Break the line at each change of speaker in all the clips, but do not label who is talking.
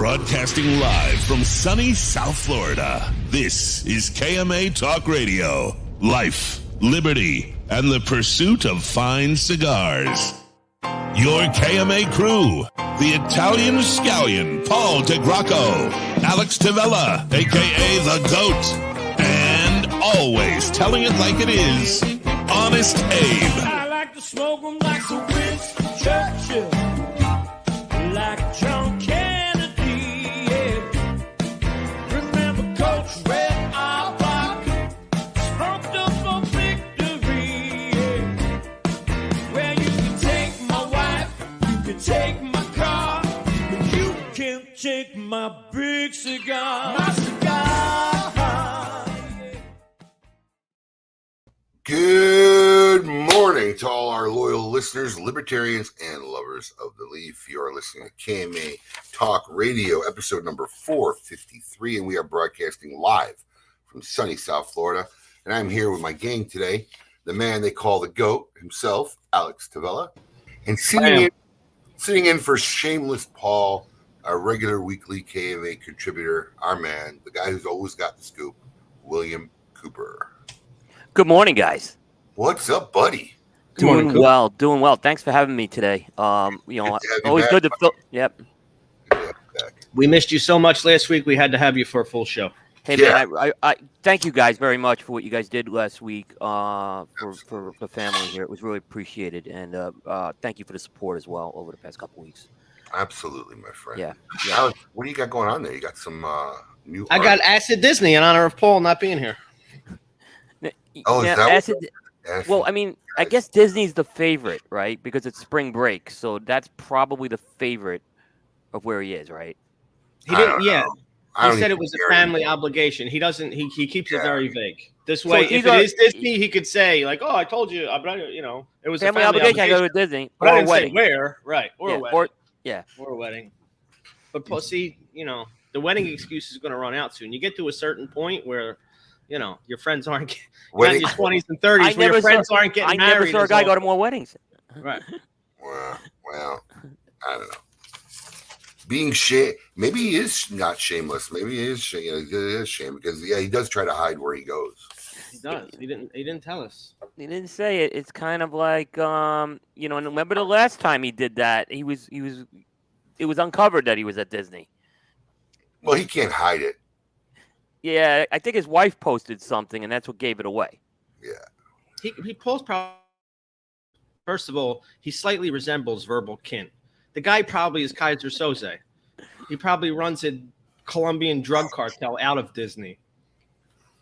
Broadcasting live from sunny South Florida, this is KMA Talk Radio. Life, liberty, and the pursuit of fine cigars. Your KMA crew, the Italian Scallion, Paul DeGracco, Alex Tavella, a.k.a. The Goat, and always telling it like it is, Honest Abe.
I like to smoke them like the Winston Churchill, like John Kennedy, yeah. Remember Coach Red Auerbach, smoked up for victory, yeah. Well, you can take my wife, you can take my car, but you can't take my big cigar. My cigar.
Good morning to all our loyal listeners, libertarians, and lovers of the leaf. You are listening to KMA Talk Radio, episode number 453, and we are broadcasting live from sunny South Florida. And I'm here with my gang today, the man they call the GOAT himself, Alex Tavella, and sitting in for Shameless Paul, our regular weekly KMA contributor, our man, the guy who's always got the scoop, William Cooper.
Good morning, guys.
What's up, buddy?
Doing well. Thanks for having me today. Always good to fill. Yep.
We missed you so much last week. We had to have you for a full show.
Hey, man, I thank you guys very much for what you guys did last week for the family here. It was really appreciated, and thank you for the support as well over the past couple weeks.
Absolutely, my friend.
Yeah.
Alex, what do you got going on there? You got some new.
I got Acid Disney in honor of Paul not being here.
Oh, is that Acid?
Well, I mean, I guess Disney's the favorite, right? Because it's spring break, so that's probably the favorite of where he is, right?
He didn't. Yeah,
he
said it was a family obligation. He doesn't. He keeps it very vague. This way,
So
if it is Disney, he could say like, "Oh, I told you, it was
Family
a family
obligation. I go to Disney
But I
or a
didn't say
wedding.
where, right? Or a wedding.
Or
a wedding. But Paul, see, the wedding excuse is going to run out soon. You get to a certain point where, your friends aren't in your 20s and 30s. Where your friends aren't getting married.
I never saw a guy go to more weddings.
Right.
Well, I don't know. Being maybe he is not shameless. Maybe he is shame because he does try to hide where he goes.
He does. He didn't tell us.
He didn't say it. It's kind of like and remember the last time he did that? It was uncovered that he was at Disney.
Well, he can't hide it.
Yeah, I think his wife posted something, and that's what gave it away.
Yeah.
He pulls probably. First of all, he slightly resembles Verbal Kint. The guy probably is Kaiser Soze. He probably runs a Colombian drug cartel out of Disney.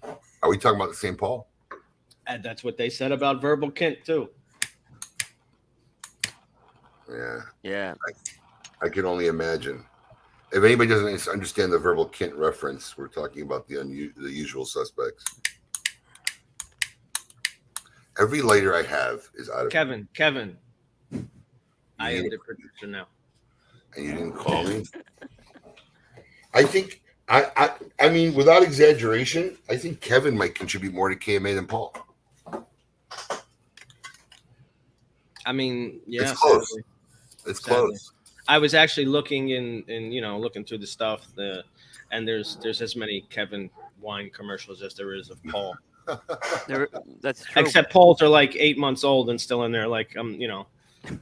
Are we talking about the same Paul?
And that's what they said about Verbal Kint too.
Yeah.
Yeah.
I can only imagine. If anybody doesn't understand the Verbal Kint reference, we're talking about the usual suspects. Every lighter I have is out of
Kevin. I am the producer now.
And you didn't call me? I think I mean, without exaggeration, I think Kevin might contribute more to KMA than Paul.
I mean, yeah.
It's close. It's close.
I was actually looking looking through the stuff, and there's as many Kevin wine commercials as there is of Paul.
That's true.
Except Paul's are like 8 months old and still in there. Like I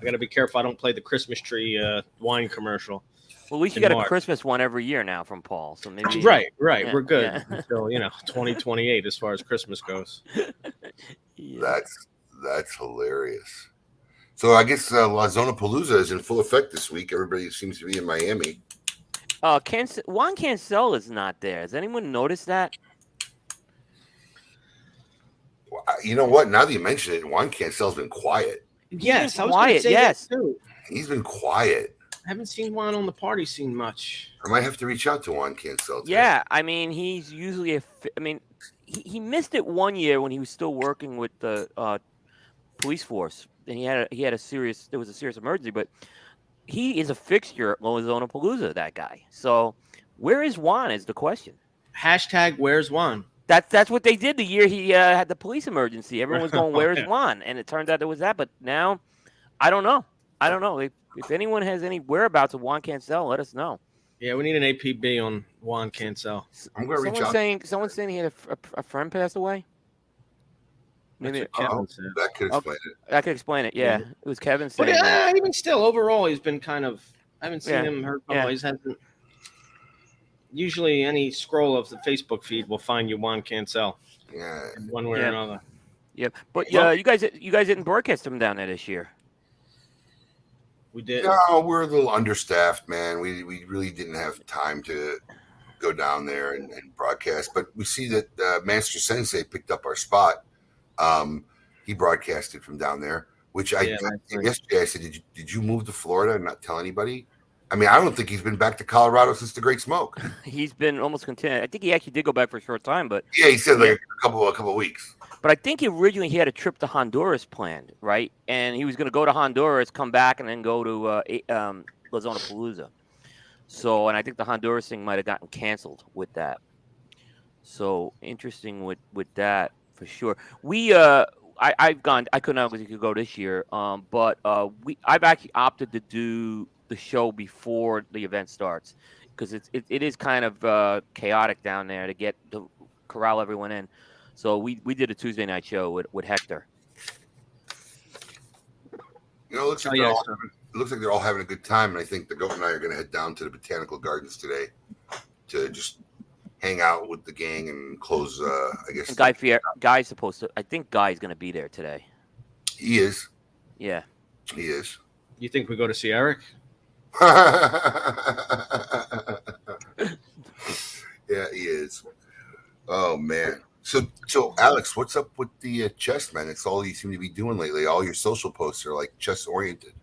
got to be careful I don't play the Christmas tree wine commercial.
Well, at least you got a Christmas one every year now from Paul, so maybe
right.
Yeah,
We're good
yeah.
until 2028 as far as Christmas goes.
Yeah.
That's hilarious. So I guess La Zona Palooza is in full effect this week. Everybody seems to be in Miami.
Juan Cancel is not there. Has anyone noticed that?
Well, you know what? Now that you mention it, Juan Cancel's been quiet.
Yes,
I was quiet. Yes,
too.
He's been quiet.
I haven't seen Juan on the party scene much.
I might have to reach out to Juan Cancel.
Yeah, I mean, he's usually he missed it one year when he was still working with the police force, and there was a serious emergency, but he is a fixture at Lozono Palooza, that guy. So where is Juan is the question.
# where's Juan?
That's what they did the year he had the police emergency. Everyone was going, where's Juan? And it turns out there was that. But now, I don't know. If anyone has any whereabouts of Juan Cancel, let us know.
Yeah, we need an APB on Juan Cancel.
I'm going to reach out.
Someone's saying he had a friend pass away.
That's
Maybe
what Kevin said.
That could explain it.
I could explain it. Yeah, it was Kevin
But
saying that.
even still, overall, he's been kind of. I haven't seen him hurt.
Yeah.
He hasn't. Usually, any scroll of the Facebook feed will find you Juan Cancel.
Yeah.
One way or another.
Yeah, but you guys didn't broadcast him down there this year.
We did.
No, we're a little understaffed, man. We really didn't have time to go down there and broadcast. But we see that Master Sensei picked up our spot. He broadcasted from down there, which yesterday I said, did you move to Florida and not tell anybody? I mean, I don't think he's been back to Colorado since the Great Smoke.
He's been almost content. I think he actually did go back for a short time, but
yeah, he said like a couple of weeks.
But I think originally he had a trip to Honduras planned, right? And he was going to go to Honduras, come back, and then go to Palooza. So, and I think the Honduras thing might have gotten canceled with that. So interesting with that for sure. I've gone. I couldn't obviously go this year, but I've actually opted to do the show before the event starts because it is kind of chaotic down there to corral everyone in. So we did a Tuesday night show with Hector.
You know, it looks like they're all having a good time, and I think the goat and I are going to head down to the Botanical Gardens today to just hang out with the gang and close. I guess
And Guy's supposed to. I think Guy's going to be there today.
He is.
Yeah,
he is.
You think we go to see Eric?
Yeah, he is. Oh man. So Alex, what's up with the chess, man? It's all you seem to be doing lately. All your social posts are like chess oriented.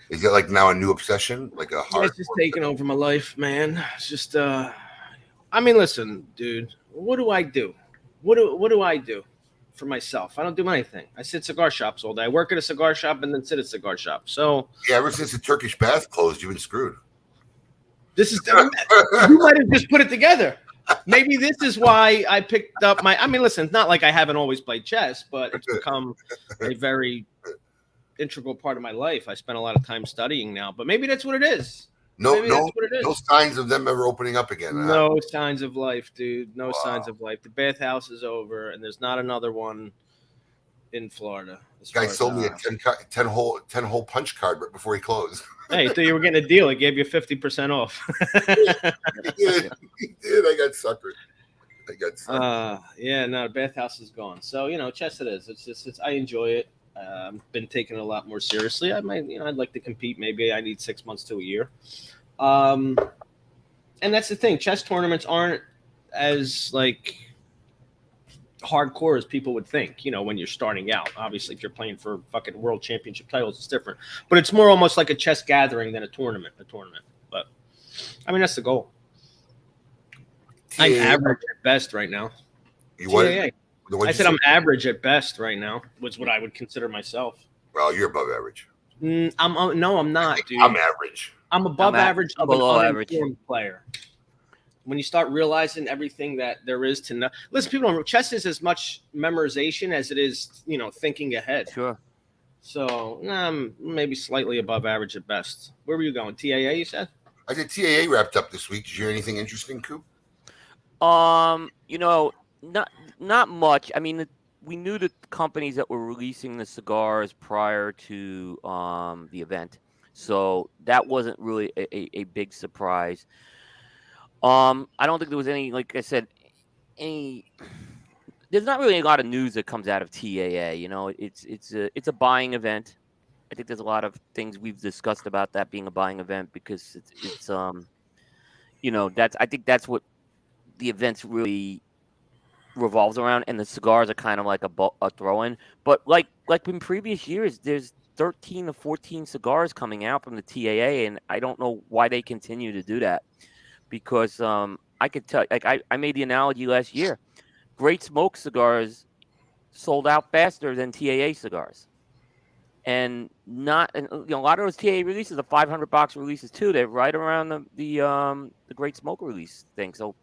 Is that like now a new obsession? Like a hard?
It's just taking over my life, man. It's just. I mean, listen, dude. What do I do? What do I do for myself? I don't do anything. I sit at cigar shops all day. I work at a cigar shop and then sit at a cigar shop. So
yeah, ever since the Turkish bath closed, you've been screwed.
This is you might have just put it together. Maybe this is why I picked up I mean, listen, it's not like I haven't always played chess, but it's become a very integral part of my life. I spend a lot of time studying now, but maybe that's what it is.
No signs of them ever opening up again.
No signs of life, dude. No signs of life. The bathhouse is over, and there's not another one in Florida.
This guy sold me a 10 hole punch card right before he closed.
Hey, you thought you were getting a deal. It gave you 50% off.
He did. I got suckered.
Yeah, no, the bathhouse is gone. So, chess it is. It's I enjoy it. Been taking it a lot more seriously. I'd like to compete. Maybe I need 6 months to a year. And that's the thing. Chess tournaments aren't as hardcore as people would think, when you're starting out. Obviously, if you're playing for fucking world championship titles, it's different. But it's more almost like a chess gathering than a tournament. But I mean, that's the goal. I'm average at best right now.
You what?
I said I'm average at best right now, was what I would consider myself.
Well, you're above average.
No, I'm not, dude.
I'm average.
I'm above average of an
below average
player. When you start realizing everything that there is to know. Listen, people, chess is as much memorization as it is, thinking ahead.
Sure.
So, maybe slightly above average at best. Where were you going? TAA, you said?
I did TAA wrapped up this week. Did you hear anything interesting, Coop?
Not much. I mean, we knew the companies that were releasing the cigars prior to the event, so that wasn't really a big surprise. I don't think there was any, like I said, there's not really a lot of news that comes out of TAA. It's a buying event. I think there's a lot of things we've discussed about that being a buying event because it's I think that's what the event's really revolves around, and the cigars are kind of like a throw-in. But like in previous years, there's 13 to 14 cigars coming out from the TAA, and I don't know why they continue to do that. Because I could tell, I made the analogy last year. Great Smoke cigars sold out faster than TAA cigars, and a lot of those TAA releases are $500 releases too. They're right around the Great Smoke release thing. So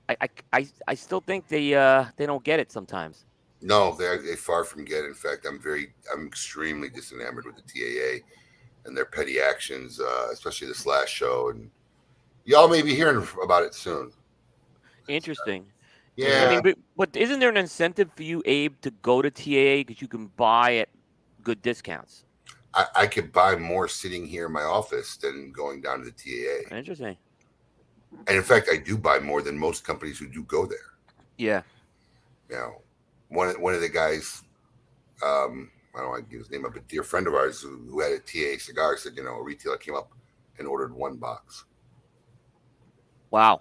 I still think they don't get it sometimes.
No, they far from get it. In fact, I'm extremely disenamored with the TAA and their petty actions, especially this last show. And Y'all may be hearing about it soon.
Interesting.
Yeah.
I mean, but isn't there an incentive for you, Abe, to go to TAA because you can buy at good discounts?
I could buy more sitting here in my office than going down to the TAA.
Interesting.
And in fact, I do buy more than most companies who do go there.
Yeah.
You know, one of the guys, I don't want to give his name up, a dear friend of ours who had a TAA cigar said, you know, a retailer came up and ordered 1 box.
Wow.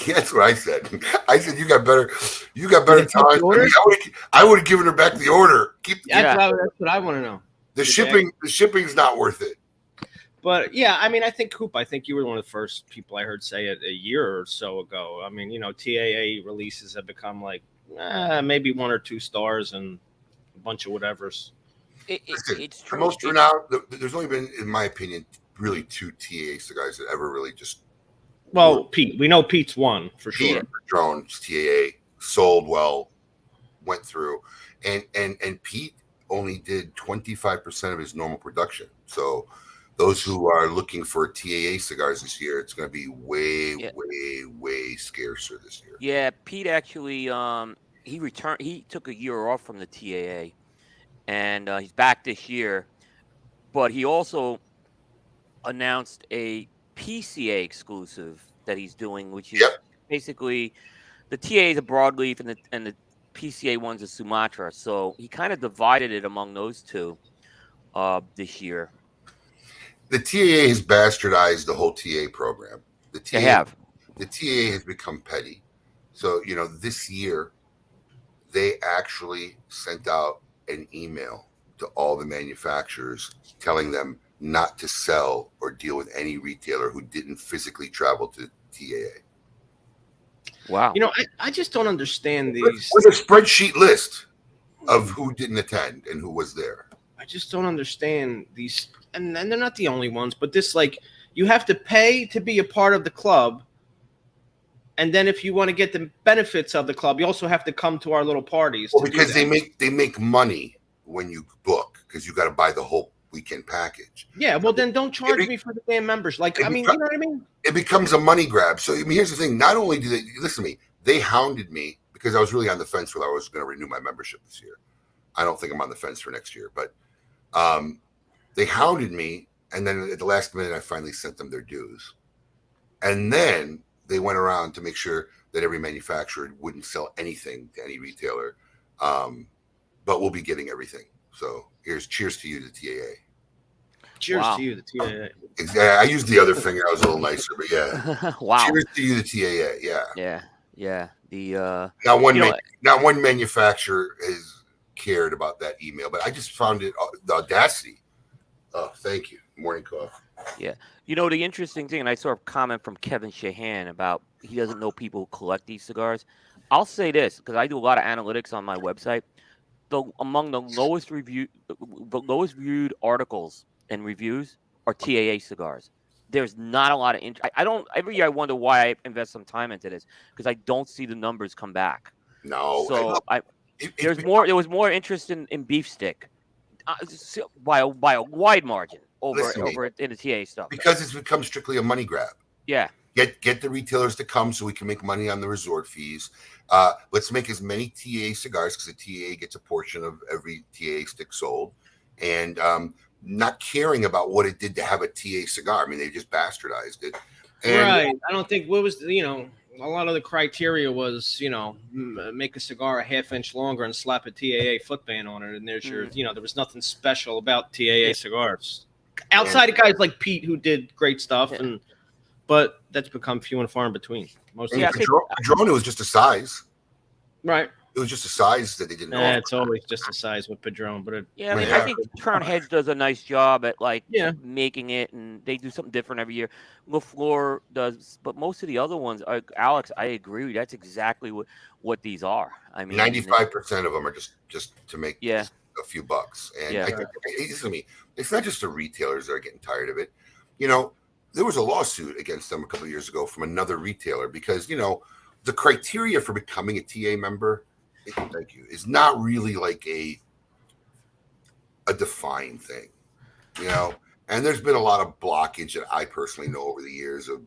That's what I said. I said, you got better time. I would have given her back the order.
That's what I want to know.
The shipping's not worth it.
But yeah, I mean, I think Coop, I think you were one of the first people I heard say it a year or so ago. I mean, you know, TAA releases have become like maybe 1 or 2 stars and a bunch of whatevers.
It's true.
The most renowned, there's only been, in my opinion, really 2 TAA cigars that ever really just.
Well, Pete, we know Pete's one for sure.
Drones, TAA, sold well, went through, and Pete only did 25% of his normal production. So those who are looking for TAA cigars this year, it's going to be way scarcer this year.
Yeah, Pete actually, he returned. He took a year off from the TAA, and he's back this year. But he also announced a PCA exclusive that he's doing, which is basically the TA is a broadleaf and the PCA one's a Sumatra. So he kind of divided it among those two this year.
The TAA has bastardized the whole TA program. The TA has become petty. So, you know, this year they actually sent out an email to all the manufacturers telling them not to sell or deal with any retailer who didn't physically travel to TAA.
Wow.
You know, I just don't understand these.
With a spreadsheet list of who didn't attend and who was there.
I just don't understand these. And they're not the only ones, but this, like, you have to pay to be a part of the club. And then if you want to get the benefits of the club, you also have to come to our little parties.
Well, because they make money when you book, because you got to buy the whole weekend package.
Yeah, well, then don't charge me for the damn members. Like, I mean, you know what I mean?
It becomes a money grab. So, I mean, here's the thing. Not only do they, listen to me, they hounded me because I was really on the fence whether I was going to renew my membership this year. I don't think I'm on the fence for next year, but they hounded me. And then at the last minute, I finally sent them their dues. And then they went around to make sure that every manufacturer wouldn't sell anything to any retailer. But we'll be getting everything. So here's cheers to you, the TAA.
Cheers to you, the TAA.
Exactly. I used the other finger. I was a little nicer, but yeah.
Wow.
Cheers to you, the TAA. Yeah.
Yeah. The
not one manufacturer has cared about that email, but I just found it the audacity. Oh, thank you. Morning coffee.
Yeah. You know, the interesting thing, and I saw a comment from Kevin Shahan about he doesn't know people who collect these cigars. I'll say this because I do a lot of analytics on my website. Among the lowest viewed articles and reviews are TAA cigars. There's not a lot of interest. Every year I wonder why I invest some time into this because I don't see the numbers come back.
No.
So there was more interest in beef stick by a wide margin over in the TA stuff.
Because it's become strictly a money grab.
Yeah.
Get the retailers to come so we can make money on the resort fees. Let's make as many TA cigars because the TA gets a portion of every TA stick sold. And not caring about what it did to have a TA cigar. I mean, they just bastardized it. And,
right. I don't think a lot of the criteria was, make a cigar a half-inch longer and slap a TAA footband on it. And there's there was nothing special about TAA cigars. Outside of guys like Pete who did great stuff, but that's become few and far in between.
Padron, it was just a size.
Right.
It was just a size that they didn't know.
It's always just a size with Padron, but
I think Crown Heads does a nice job at making it, and they do something different every year. LaFleur does, but most of the other ones, Alex, I agree. That's exactly what these are. I mean,
95% of them are just to make a few bucks. And I think it's not just the retailers that are getting tired of it. You know, there was a lawsuit against them a couple of years ago from another retailer because the criteria for becoming a TA member. Thank you. It's not really like a defined thing. And there's been a lot of blockage that I personally know over the years of,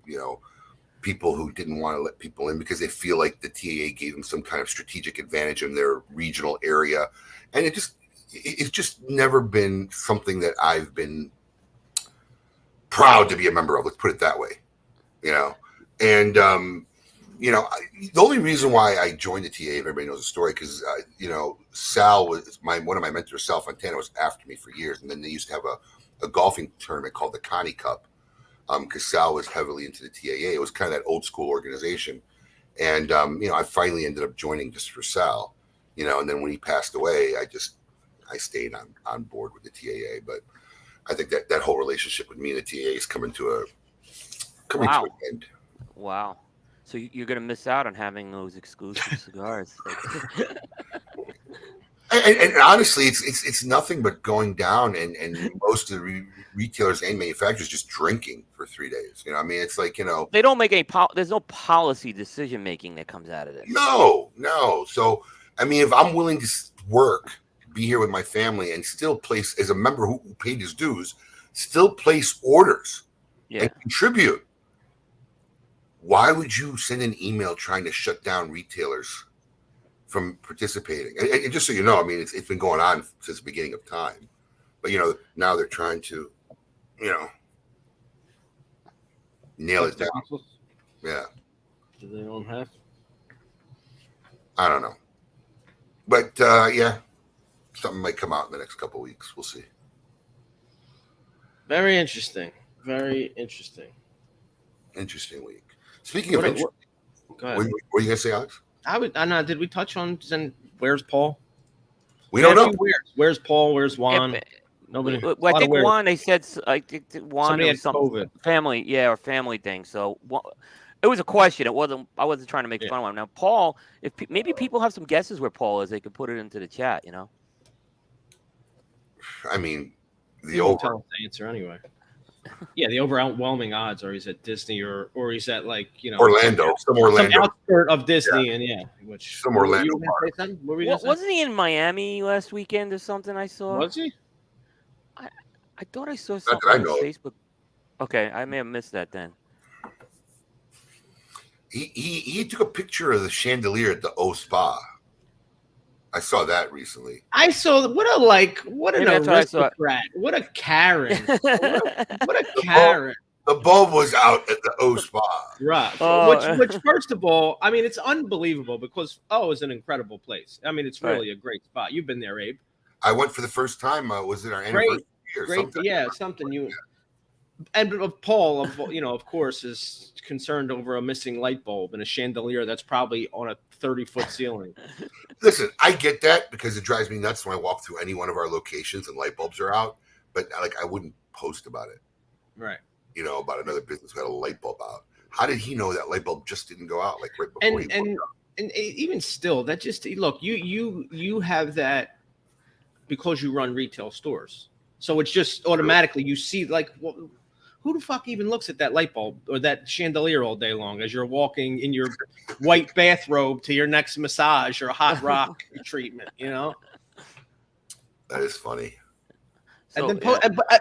people who didn't want to let people in because they feel like the TAA gave them some kind of strategic advantage in their regional area. And it's just never been something that I've been proud to be a member of. Let's put it that way, And, the only reason why I joined the TA, if everybody knows the story, because, Sal was one of my mentors, Sal Fontana, was after me for years. And then they used to have a golfing tournament called the Connie Cup, because Sal was heavily into the TAA. It was kind of that old school organization. And, I finally ended up joining just for Sal, and then when he passed away, I stayed on board with the TAA. But I think that whole relationship with me and the TAA is coming to an end.
Wow. So you're going to miss out on having those exclusive cigars.
And honestly, it's nothing but going down, and most of the retailers and manufacturers just drinking for 3 days. It's like,
they don't make any there's no policy decision making that comes out of this.
No. So, if I'm willing to work, be here with my family, and still place, as a member who paid his dues, still place orders and contribute, why would you send an email trying to shut down retailers from participating? And just so you know, it's been going on since the beginning of time. But, now they're trying to, nail it down. Yeah.
They don't have.
I don't know. But, something might come out in the next couple of weeks. We'll see.
Very interesting. Very interesting.
Interesting week. Speaking of interesting,
go ahead.
What were you going to say, Alex?
Did we touch on where's Paul?
We don't know.
Where's Paul? Where's Juan? Nobody.
Well, I think Juan. They said Juan
had
was some
COVID.
family thing. So it was a question. It wasn't. I wasn't trying to make fun of him. Now Paul, if maybe people have some guesses where Paul is, they could put it into the chat.
The over answer anyway. Yeah, the overwhelming odds are he's at Disney or he's at
Orlando, some
outskirt of Disney, and which
some Orlando.
What were you gonna say?
Wasn't he in Miami last weekend or something? I saw.
Was he?
I thought I saw something on Facebook. Okay, I may have missed that then.
He took a picture of the chandelier at the O Spa. I saw that recently.
I saw what an aristocrat. What a Karen. What a Karen.
The bulb was out at the O Spa.
Right. Which first of all, it's unbelievable because O is an incredible place. It's really a great spot. You've been there, Abe.
I went for the first time. Was it our anniversary or something?
Yeah, something you. And Paul, of course, is concerned over a missing light bulb and a chandelier that's probably on a 30-foot ceiling.
Listen, I get that because it drives me nuts when I walk through any one of our locations and light bulbs are out. But I wouldn't post about it.
Right.
About another business who had a light bulb out. How did he know that light bulb just didn't go out right before he walked out?
And even still, that just look, you have that because you run retail stores, so it's just automatically you see who the fuck even looks at that light bulb or that chandelier all day long as you're walking in your white bathrobe to your next massage or hot rock treatment?
That is funny.
So,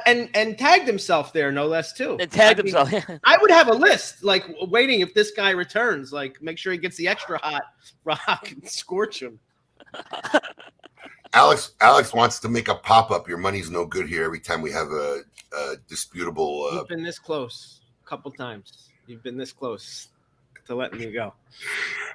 and tagged himself there, no less too.
And tagged himself.
I would have a list waiting if this guy returns. Make sure he gets the extra hot rock and scorch him.
Alex wants to make a pop-up. Your money's no good here. Every time we have a disputable.
You've been this close a couple times. You've been this close to letting me go.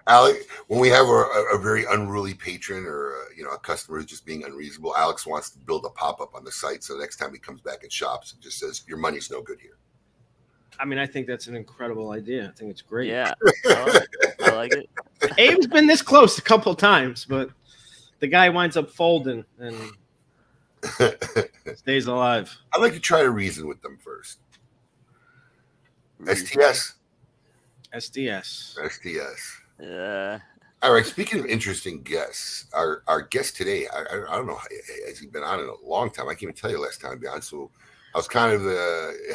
Alex, when we have a very unruly patron or a customer who's just being unreasonable, Alex wants to build a pop-up on the site. So the next time he comes back and shops, it just says, "Your money's no good here."
I think that's an incredible idea. I think it's great.
Yeah, I like it.
Abe's been this close a couple times, but the guy winds up folding and stays alive.
I'd like to try to reason with them first. SDS. All right. Speaking of interesting guests, our guest today, I don't know, has he been on in a long time? I can't even tell you last time, to be honest. So I was kind of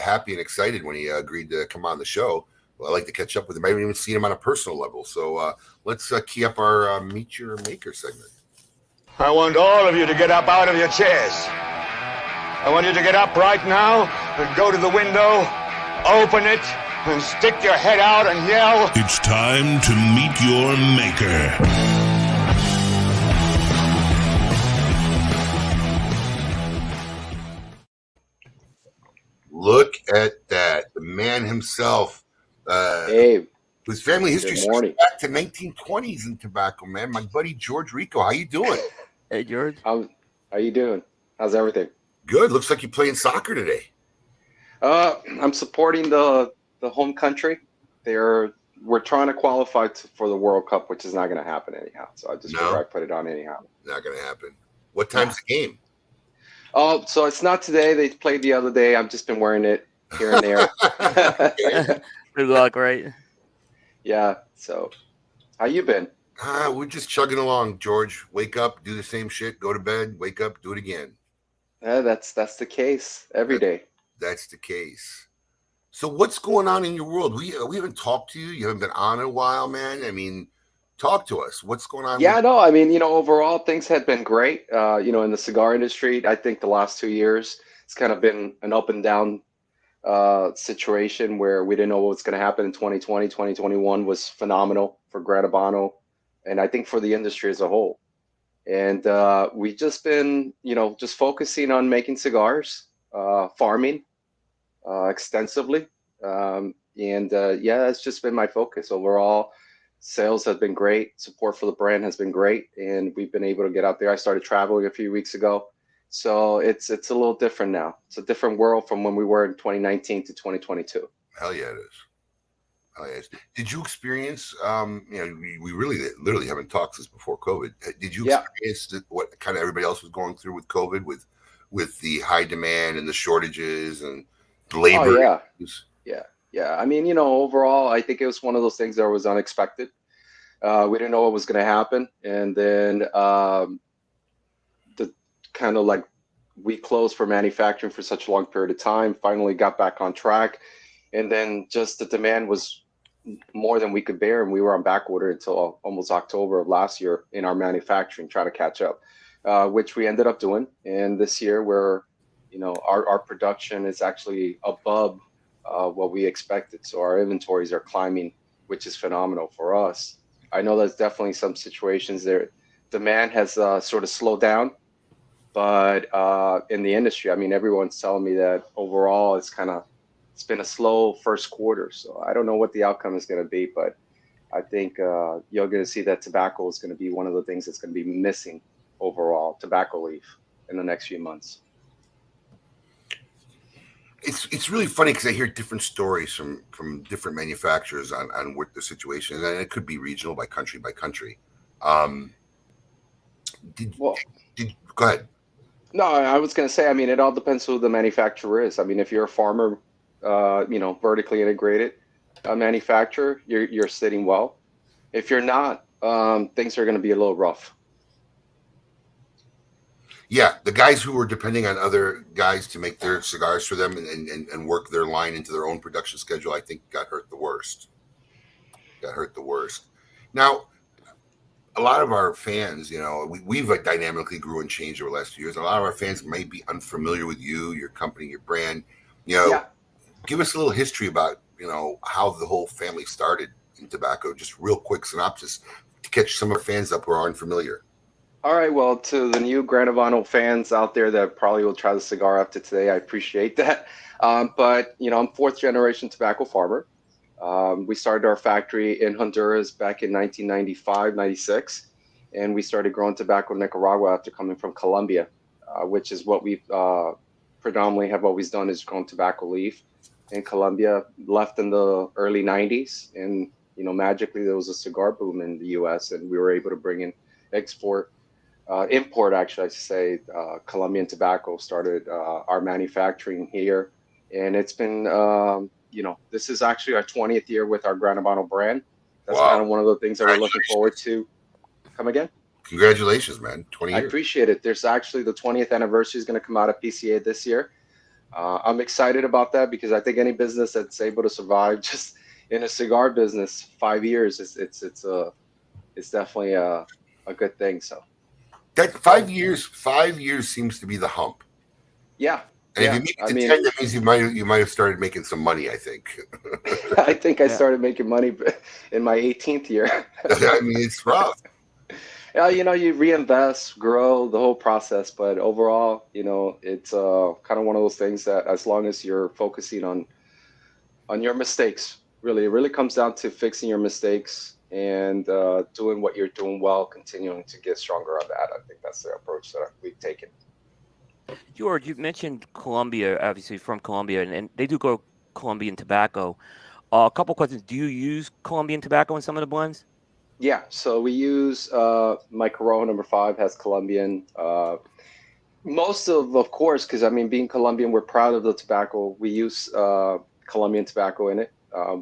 happy and excited when he agreed to come on the show. Well, I like to catch up with him. I haven't even seen him on a personal level. So let's key up our Meet Your Maker segment.
I want all of you to get up out of your chairs. I want you to get up right now and go to the window, open it, and stick your head out and yell.
It's time to meet your maker.
Look at that. The man himself.
Hey,
Whose family history
good
goes
morning.
back to 1920s in tobacco, man. My buddy George Rico. How you doing?
Hey, George.
How you doing? How's everything?
Good. Looks like you're playing soccer today.
I'm supporting the home country. We're trying to qualify for the World Cup, which is not going to happen anyhow. So I just figure I put it on anyhow.
Not going to happen. What time's the game?
Oh, so it's not today. They played the other day. I've just been wearing it here and there.
Good luck, right?
Yeah. So, how you been?
We're just chugging along, George. Wake up, do the same shit, go to bed, wake up, do it again.
That's the case every day.
That's the case. So what's going on in your world? We haven't talked to you. You haven't been on in a while, man. I mean, talk to us. What's going on?
Yeah, no, I mean, overall things have been great. In the cigar industry, I think the last 2 years, it's kind of been an up and down situation where we didn't know what was going to happen in 2020. 2021 was phenomenal for Gran Habano, and I think for the industry as a whole. And we've just been, just focusing on making cigars, farming extensively. That's just been my focus overall. Sales have been great. Support for the brand has been great. And we've been able to get out there. I started traveling a few weeks ago. So it's a little different now. It's a different world from when we were in 2019 to 2022.
Hell yeah, it is. Hell yeah, it is. Did you experience, we really literally haven't talked since before COVID. Did you experience what kind of everybody else was going through with COVID with the high demand and the shortages and labor?
Oh, yeah. Yeah. I mean, overall, I think it was one of those things that was unexpected. We didn't know what was going to happen. And then the kind of like we closed for manufacturing for such a long period of time, finally got back on track. And then just the demand was more than we could bear. And we were on back order until almost October of last year in our manufacturing, trying to catch up, which we ended up doing. And this year we're, our production is actually above what we expected. So our inventories are climbing, which is phenomenal for us. I know there's definitely some situations there. Demand has sort of slowed down, but in the industry, I mean, everyone's telling me that overall it's been a slow first quarter. So I don't know what the outcome is going to be, but I think you're going to see that tobacco is going to be one of the things that's going to be missing overall, tobacco leaf, in the next few months.
It's really funny because I hear different stories from different manufacturers on what the situation is, and it could be regional by country. Go ahead.
No, I was going to say, I mean, it all depends who the manufacturer is. I mean, if you're a farmer, vertically integrated manufacturer, you're sitting well. If you're not, things are going to be a little rough.
Yeah, the guys who were depending on other guys to make their cigars for them and work their line into their own production schedule, I think got hurt the worst. Now, a lot of our fans, we've dynamically grew and changed over the last few years. A lot of our fans might be unfamiliar with you, your company, your brand. Give us a little history about, how the whole family started in tobacco. Just real quick synopsis to catch some of our fans up who are unfamiliar.
All right. Well, to the new Gran Habano fans out there that probably will try the cigar after today, I appreciate that. But, I'm fourth generation tobacco farmer. We started our factory in Honduras back in 1995, 96. And we started growing tobacco in Nicaragua after coming from Colombia, which is what we predominantly have always done, is grown tobacco leaf in Colombia. Left in the early 90s. And, magically there was a cigar boom in the U.S. and we were able to bring in import, actually, I should say. Colombian tobacco started our manufacturing here. And it's been, this is actually our 20th year with our Gran Habano brand. That's kind of one of the things that we're looking forward to. Come again?
Congratulations, man. 20 years.
I appreciate it. There's actually the 20th anniversary is going to come out of PCA this year. I'm excited about that because I think any business that's able to survive just in a cigar business 5 years, it's definitely a good thing. So
that 5 years seems to be the hump.
Yeah.
And
Yeah,
if you make it
I
to
mean,
10, that means you might have started making some money, I think.
I think I
Yeah.
started making money in my 18th year.
I mean, it's rough.
Yeah, you reinvest, grow the whole process, but overall, it's kind of one of those things that as long as you're focusing on your mistakes, really, it really comes down to fixing your mistakes and doing what you're doing well, continuing to get stronger on that. I think that's the approach that we've taken.
George, you mentioned Colombia, obviously from Colombia, and they do grow Colombian tobacco. A couple questions. Do you use Colombian tobacco in some of the blends?
Yeah, so we use my Corojo #5 has Colombian. Most of course, because I mean, being Colombian, we're proud of the tobacco. We use Colombian tobacco in it.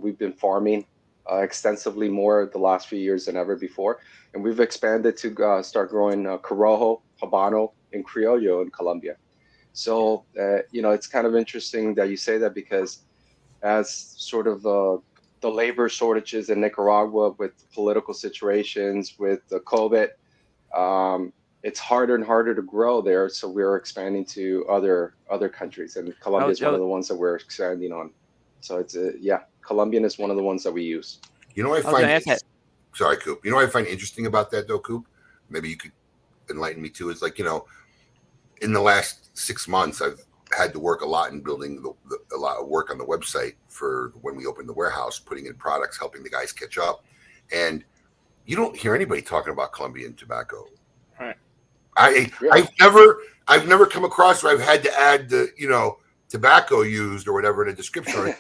We've been farming extensively more the last few years than ever before, and we've expanded to start growing Corojo, Habano, and Criollo in Colombia. So it's kind of interesting that you say that because as sort of the labor shortages in Nicaragua with political situations, with the COVID, it's harder and harder to grow there. So we're expanding to other countries, and Colombia is one of the ones that we're expanding on. So it's Colombian is one of the ones that we use.
You know what I
I was
find
gonna ask that.
sorry, Coop. You know what I find interesting about that though, Coop? Maybe you could enlighten me too. It's like, in the last 6 months, I've had to work a lot in building a lot of work on the website for when we opened the warehouse, putting in products, helping the guys catch up. And you don't hear anybody talking about Colombian tobacco.
Right.
Really?
I've never come across where I've had to add the, tobacco used or whatever in a description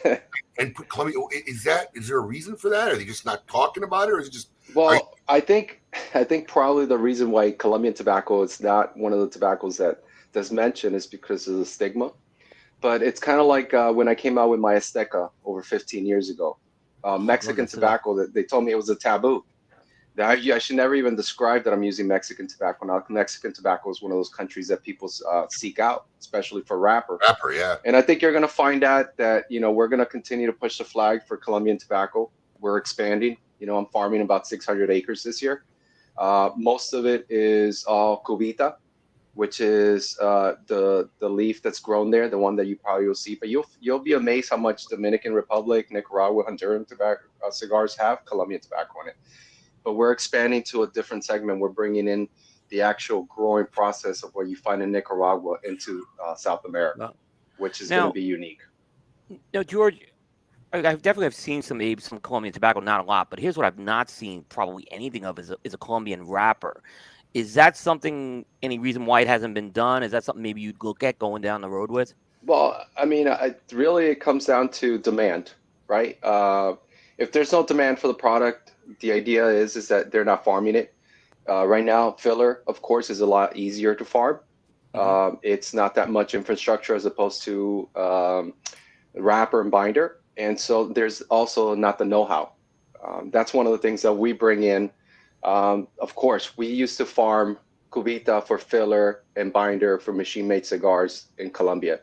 and put Colombia. Is there a reason for that? Are they just not talking about it, or is it just?
Well, I think probably the reason why Colombian tobacco is not one of the tobaccos that's mentioned is because of the stigma. But it's kind of like when I came out with my Azteca over 15 years ago. Mexican
that cigar.
tobacco, that they told me it was a taboo. That I should never even describe that I'm using Mexican tobacco. Now, Mexican tobacco is one of those countries that people seek out, especially for wrapper.
Rapper, yeah.
And I think you're going to find out that, we're going to continue to push the flag for Colombian tobacco. We're expanding. I'm farming about 600 acres this year. Most of it is all cubita, which is the leaf that's grown there, the one that you probably will see. But you'll be amazed how much Dominican Republic, Nicaragua, Honduran tobacco cigars have Colombian tobacco in it. But we're expanding to a different segment. We're bringing in the actual growing process of what you find in Nicaragua into South America,
Wow.
which is
Now-
going to be unique.
Now, George, I definitely have seen some Colombian tobacco, not a lot, but here's what I've not seen probably anything of is a Colombian wrapper. Is that something? Any reason why it hasn't been done? Is that something maybe you'd look at going down the road with?
Well, I mean, really, it comes down to demand, right? If there's no demand for the product, the idea is that they're not farming it. Right now, filler, of course, is a lot easier to farm. It's not that much infrastructure as opposed to wrapper and binder. And so there's also not the know-how. That's one of the things that we bring in. Of course, we used to farm cubita for filler and binder for machine-made cigars in Colombia.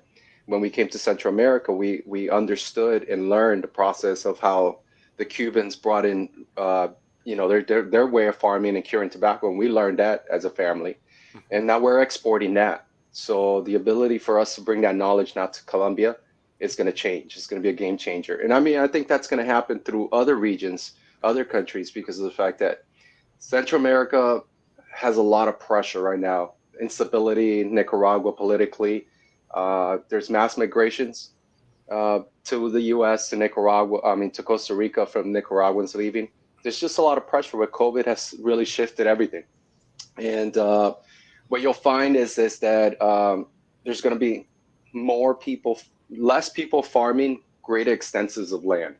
When we came to Central America, we understood and learned the process of how the Cubans brought in, their way of farming and curing tobacco, and we learned that as a family. And now we're exporting that. So the ability for us to bring that knowledge now to Colombia is going to change. It's going to be a game changer. And I mean, I think that's going to happen through other regions, other countries, because of the fact that Central America has a lot of pressure right now. Instability in Nicaragua politically. There's mass migrations to the U.S., to Costa Rica from Nicaraguans leaving. There's just a lot of pressure where COVID has really shifted everything. And what you'll find is that there's going to be less people farming greater extenses of land.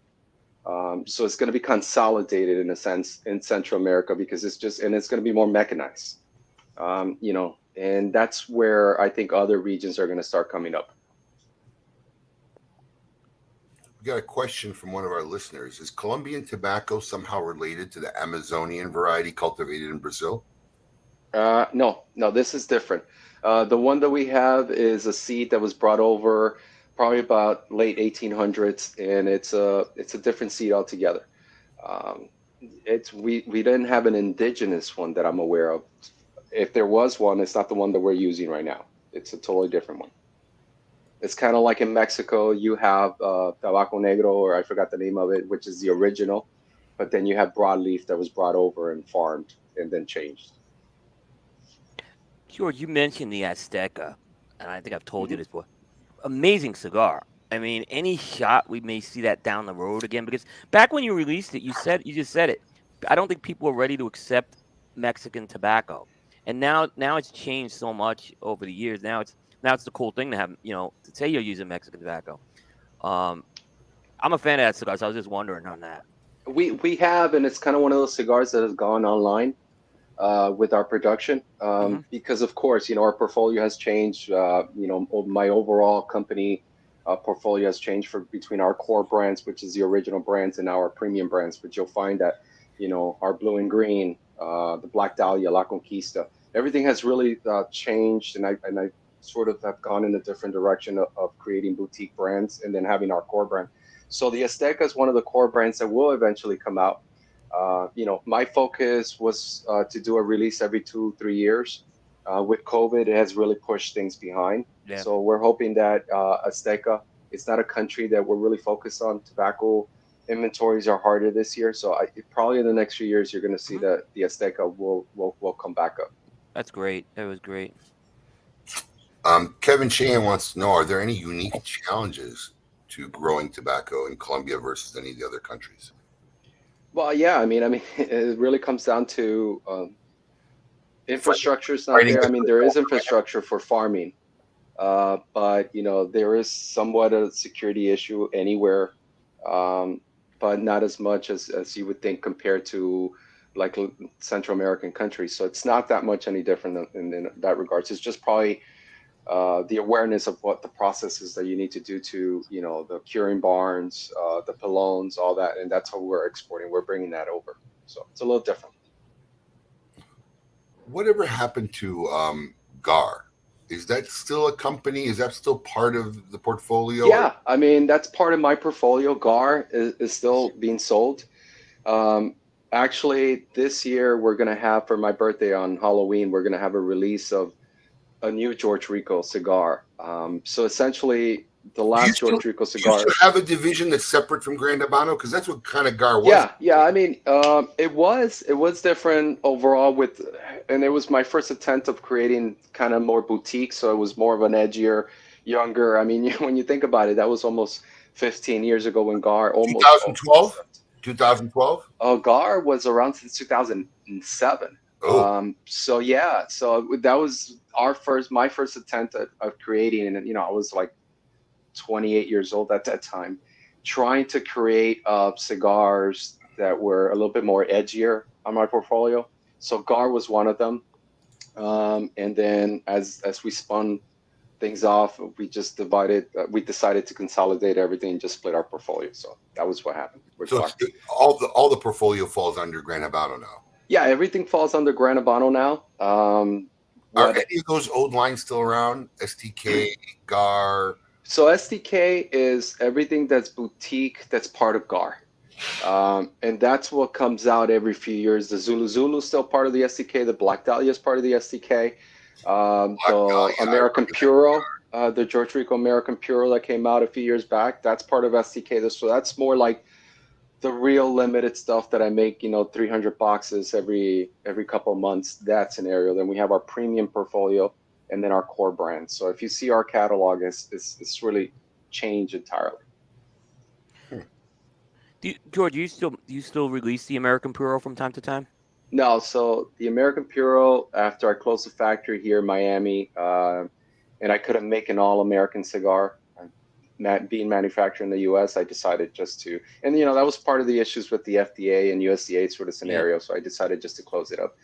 So it's going to be consolidated in a sense in Central America because it's going to be more mechanized, and that's where I think other regions are going to start coming up.
We got a question from one of our listeners. Is Colombian tobacco somehow related to the Amazonian variety cultivated in Brazil?
No, this is different. The one that we have is a seed that was brought over probably about late 1800s, and it's a different seed altogether. We didn't have an indigenous one that I'm aware of. If there was one, it's not the one that we're using right now. It's a totally different one. It's kind of like in Mexico, you have Tabaco Negro, or I forgot the name of it, which is the original, but then you have broadleaf that was brought over and farmed and then changed.
George, you mentioned the Azteca, and I think I've told you
Mhm.
this before. Amazing cigar. I mean, any shot we may see that down the road again, because back when you released it, you just said it. I don't think people were ready to accept Mexican tobacco, and now it's changed so much over the years. Now it's the cool thing to have, to say you're using Mexican tobacco. Um, I'm a fan of that cigar, so I was just wondering on that.
We have, and it's kind of one of those cigars that has gone online with our production
Mhm.
because, of course, our portfolio has changed. My overall company portfolio has changed for between our core brands, which is the original brands, and our premium brands, which you'll find that our blue and green, the Black Dahlia, La Conquista, everything has really changed, and I sort of have gone in a different direction of creating boutique brands and then having our core brand. So the Azteca is one of the core brands that will eventually come out. My focus was to do a release every 2-3 years. With COVID, it has really pushed things behind.
Yeah.
So we're hoping that Azteca, it's not a country that we're really focused on. Tobacco inventories are harder this year. So probably in the next few years, you're going to see
Mhm.
that the Azteca will come back up.
That's great. That was great.
Kevin Shan wants to know: are there any unique challenges to growing tobacco in Colombia versus any of the other countries?
Well, yeah, I mean, it really comes down to infrastructure is not
Fighting
there. I
with
mean, there is infrastructure for farming, but there is somewhat a security issue anywhere, um, but not as much as you would think compared to like Central American countries. So it's not that much any different in that regards. It's just probably the awareness of what the processes that you need to do to the curing barns, the pilons, all that, and that's how we're exporting. We're bringing that over, so it's a little different.
Whatever happened to GAR? Is that still a company? Is that still part of the portfolio?
Yeah, I mean, that's part of my portfolio. GAR is still being sold. Um, Actually, this year we're gonna have, for my birthday on Halloween, we're gonna have a release of a new George Rico cigar. So essentially, the
Do you
last
still,
George Rico
do you
cigar.
still have a division that's separate from Gran Habano? Because that's what kind of GAR was.
Yeah. I mean, it was different overall and it was my first attempt of creating kind of more boutique. So it was more of an edgier, younger. I mean, when you think about it, that was almost 15 years ago when GAR almost.
2012? 2012?
GAR was around since 2007.
Oh,
So yeah, so that was my first attempt at creating, and I was like 28 years old at that time, trying to create cigars that were a little bit more edgier on my portfolio. So GAR was one of them. And then as we spun things off, we just divided. We decided to consolidate everything and just split our portfolio. So that was what happened with
so
GAR.
all the portfolio falls under Gran Habano now.
Yeah, everything falls under Gran Habano now.
Are any of those old lines still around? STK, GAR.
So SDK is everything that's boutique that's part of GAR. And that's what comes out every few years. The Zulu is still part of the SDK. The Black Dahlia is part of the SDK. The American Puro, the George Rico American Puro that came out a few years back, that's part of SDK. So that's more like the real limited stuff that I make, 300 boxes every couple of months, that scenario. Then we have our premium portfolio and then our core brands. So if you see our catalog, it's really changed entirely.
George, do you still release the American Puro from time to time?
No, so the American Puro, after I closed the factory here in Miami, and I couldn't make an all-American cigar, being manufactured in the U.S., I decided just to, and that was part of the issues with the FDA and USDA sort of scenario. So I decided just to close it up.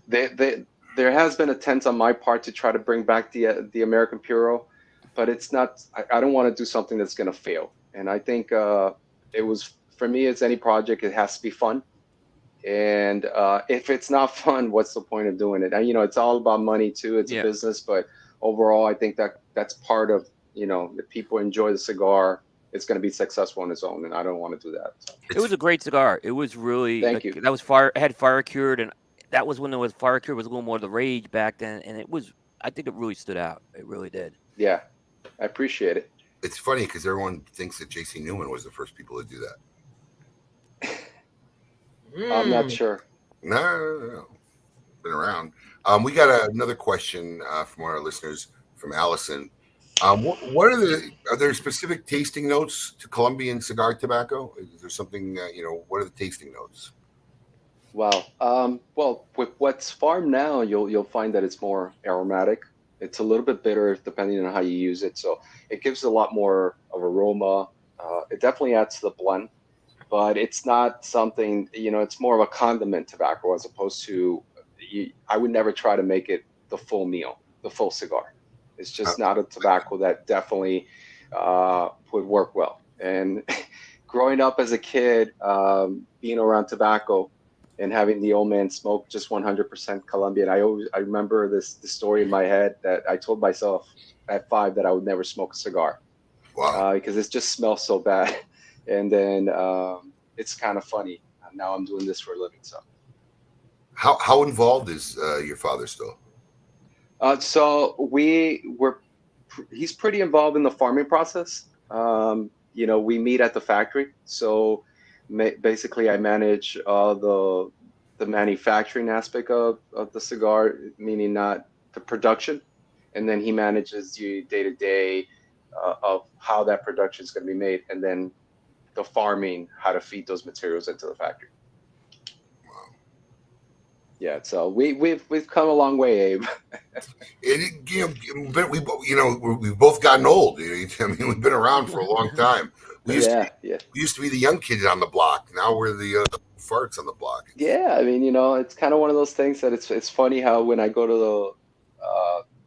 There has been attempts on my part to try to bring back the American Puro, but it's not. I don't want to do something that's going to fail. And I think it was, for me, it's any project. It has to be fun. And if it's not fun, what's the point of doing it? And it's all about money too. It's a business, but overall, I think that's part of if people enjoy the cigar, it's going to be successful on its own, and I don't want to do that. So.
It was a great cigar. It was really
Thank you.
That was fire. It had fire cured, and that was when there was fire cured was a little more the rage back then, and it was. I think it really stood out. It really did.
Yeah, I appreciate it.
It's funny because everyone thinks that J.C. Newman was the first people to do that.
I'm not
Mm.
sure.
No. Been around. We got another question from one of our listeners, from Allison. What are there specific tasting notes to Colombian cigar tobacco? Is there something, what are the tasting notes?
Wow. Well, with what's farmed now, you'll find that it's more aromatic. It's a little bit bitter depending on how you use it. So it gives a lot more of aroma. It definitely adds to the blend, but it's not something, it's more of a condiment tobacco as opposed to, I would never try to make it the full meal, the full cigar. It's just not a tobacco that definitely would work well. And growing up as a kid, being around tobacco and having the old man smoke just 100% Colombian, I remember the story in my head that I told myself at 5 that I would never smoke a cigar
Wow.
because it just smells so bad. And then it's kind of funny. Now I'm doing this for a living. So
How involved is your father still?
so he's pretty involved in the farming process. We meet at the factory. So basically, I manage the manufacturing aspect of the cigar, meaning not the production, and then he manages the day to day of how that production is going to be made, and then the farming, how to feed those materials into the factory.
Wow.
Yeah, so we've come a long way, Abe.
But we've both gotten old. I mean, we've been around for a long time. We used
Yeah, yeah.
to be the young kids on the block. Now we're the farts on the block.
Yeah, I mean, it's kind of one of those things that it's funny how when I go to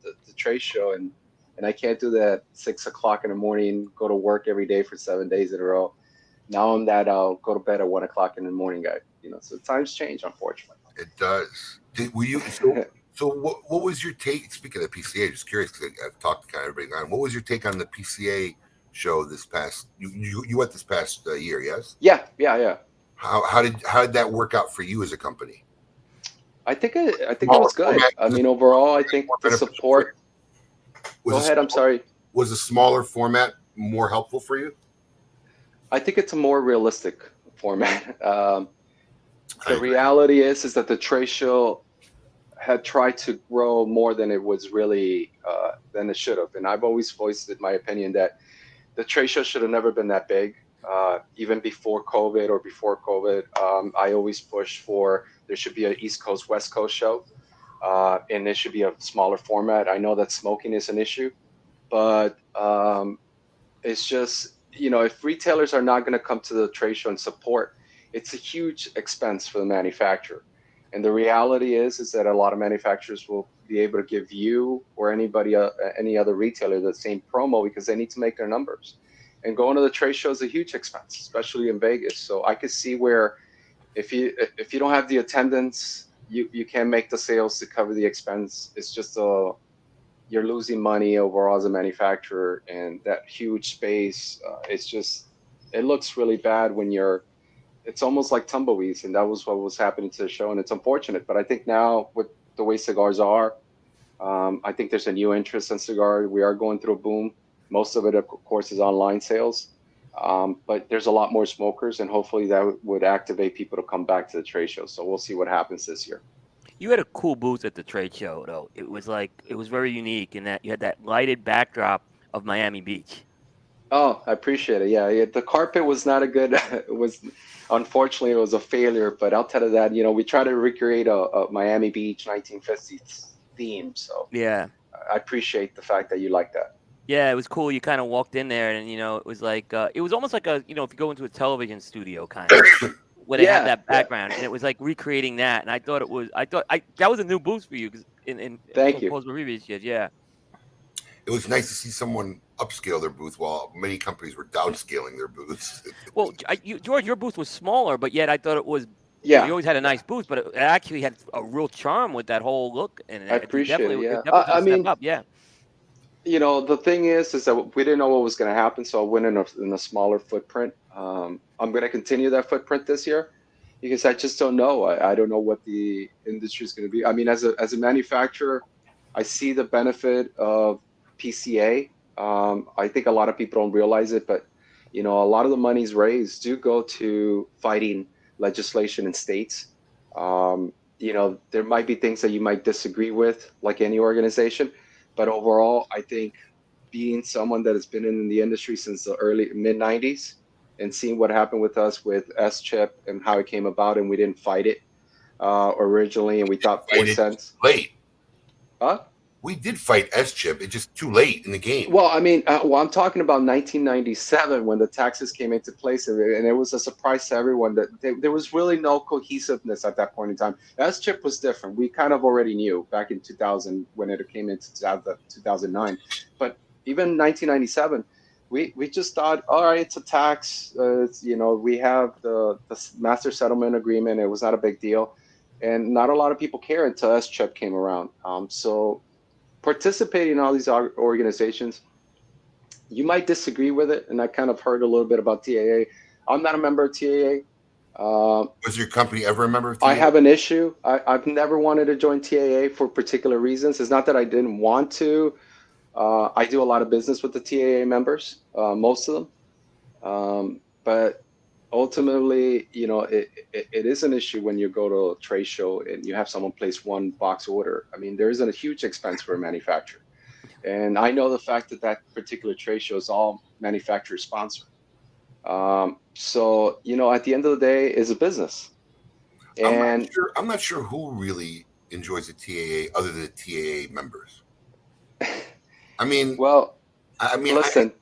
the trade show and I can't do that 6 o'clock in the morning, go to work every day for 7 days in a row. Now I'm that I'll go to bed at 1 o'clock in the morning guy. So times change, unfortunately.
It does. Were you so? What was your take? Speaking of PCA, just curious because I've talked to kind of everybody on. What was your take on the PCA show this past? You went this past year, yes?
Yeah.
How did that work out for you as a company?
I think it was good. I mean, overall, I think the support. Go ahead. I'm sorry.
Was a smaller format more helpful for you?
I think it's a more realistic format. The reality is that the trade show had tried to grow more than it was really than it should have, and I've always voiced my opinion that the trade show should have never been that big. Even before COVID or before COVID, I always pushed for there should be an East Coast, West Coast show, and it should be a smaller format. I know that smoking is an issue, but it's just, if retailers are not going to come to the trade show and support, it's a huge expense for the manufacturer. And the reality is that a lot of manufacturers will be able to give you or anybody, any other retailer, the same promo because they need to make their numbers. And going to the trade show is a huge expense, especially in Vegas. So I could see where if you don't have the attendance, you can't make the sales to cover the expense. It's just you're losing money overall as a manufacturer, and that huge space. It looks really bad when it's almost like tumbleweeds, and that was what was happening to the show, and it's unfortunate. But I think now with the way cigars are, I think there's a new interest in cigar. We are going through a boom. Most of it, of course, is online sales. But there's a lot more smokers, and hopefully that would activate people to come back to the trade show. So we'll see what happens this year.
You had a cool booth at the trade show, though. It was very unique in that you had that lighted backdrop of Miami Beach.
Oh, I appreciate it. Yeah. The carpet was not a good. Unfortunately, it was a failure. But I'll tell you that we try to recreate a Miami Beach 1950s theme. So
yeah,
I appreciate the fact that you like that.
Yeah, it was cool. You kind of walked in there, and it was like it was almost like if you go into a television studio kind of where they had that background, and it was like recreating that. And I thought that was a new boost for you
Thank you.
Previous years, yeah.
It was nice to see someone upscale their booth while many companies were downscaling their booths.
Well, George, your booth was smaller, but yet I thought it was.
Yeah,
you always had a nice booth, but it actually had a real charm with that whole look. And
I appreciate it. Yeah,
I mean, up, yeah.
The thing is that we didn't know what was going to happen, so I went in a smaller footprint. I'm going to continue that footprint this year because I just don't know. I don't know what the industry is going to be. I mean, as a manufacturer, I see the benefit of PCA. I think a lot of people don't realize it, but a lot of the monies raised do go to fighting legislation in states. There might be things that you might disagree with, like any organization, but overall, I think being someone that has been in the industry since the early mid 90s and seeing what happened with us with S-chip and how it came about, and we didn't fight it originally, and we thought 4 cents.
Late.
Huh?
We did fight S-chip. It's just too late in the game.
Well, I mean, I'm talking about 1997 when the taxes came into place, and it was a surprise to everyone that there was really no cohesiveness at that point in time. S-chip was different. We kind of already knew back in 2000 when it came into 2009. But even 1997, we just thought, all right, it's a tax. We have the master settlement agreement. It was not a big deal. And not a lot of people care until S-chip came around. So participating in all these organizations, you might disagree with it, and I kind of heard a little bit about TAA. I'm not a member of TAA.
Was your company ever a member of TAA?
I have an issue. I've never wanted to join TAA for particular reasons. It's not that I didn't want to. I do a lot of business with the TAA members, most of them. But ultimately, it is an issue when you go to a trade show and you have someone place one box order. I mean, there isn't a huge expense for a manufacturer. And I know the fact that particular trade show is all manufacturer sponsored. So, at the end of the day, it's a business. And
I'm not sure who really enjoys the TAA other than the TAA members. I mean,
listen,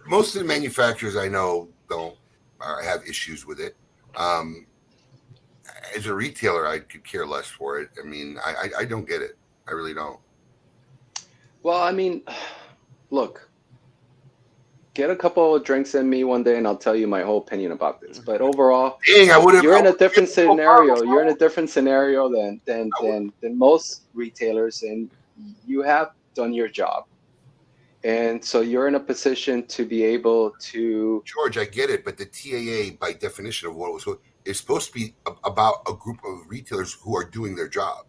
most of the manufacturers I know don't have issues with it. As a retailer, I could care less for it. I mean, I don't get it. I really don't.
Well, I mean, look, get a couple of drinks in me one day and I'll tell you my whole opinion about this. But overall, you're in a different scenario. You're in a different scenario than most retailers, and you have done your job. And so you're in a position to be able to.
George, I get it, but the TAA, by definition of what it was, is supposed to be about a group of retailers who are doing their job,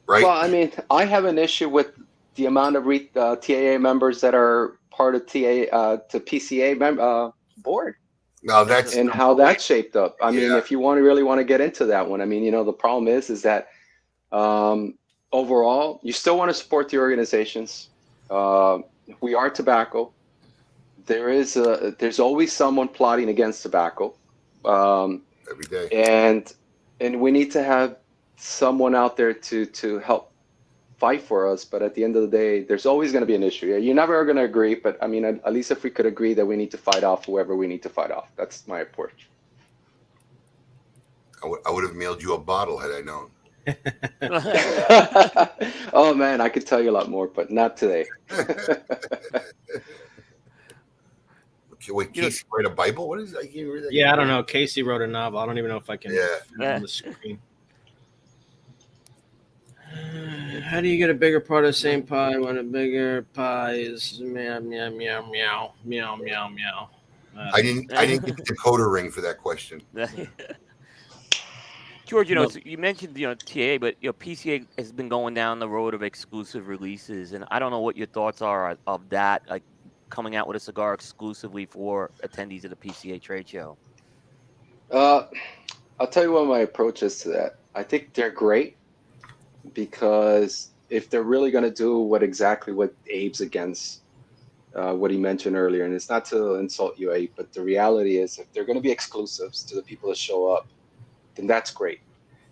right?
Well, I mean, I have an issue with the amount of TAA members that are part of to PCA board.
Now that's
and how that's shaped up. I mean, if you really want to get into that one, I mean, the problem is that overall, you still want to support the organizations. We are tobacco. There's always someone plotting against tobacco.
Every day.
And we need to have someone out there to help fight for us. But at the end of the day, there's always going to be an issue. You're never going to agree. But I mean, at least if we could agree that we need to fight off whoever we need to fight off. That's my approach.
I would have mailed you a bottle had I known.
Oh man, I could tell you a lot more, but not today.
Okay, wait, Casey write a Bible? What is that?
I don't know. Casey wrote a novel. I don't even know if I can on the screen. How do you get a bigger part of the same pie when a bigger pie is meow meow meow meow meow meow meow?
I didn't get the decoder ring for that question.
George, you mentioned TAA, but PCA has been going down the road of exclusive releases, and I don't know what your thoughts are of that, like coming out with a cigar exclusively for attendees of the PCA trade show.
I'll tell you what my approach is to that. I think they're great because if they're really going to do what Abe's against, what he mentioned earlier, and it's not to insult you, Abe, but the reality is if they're going to be exclusives to the people that show up, then that's great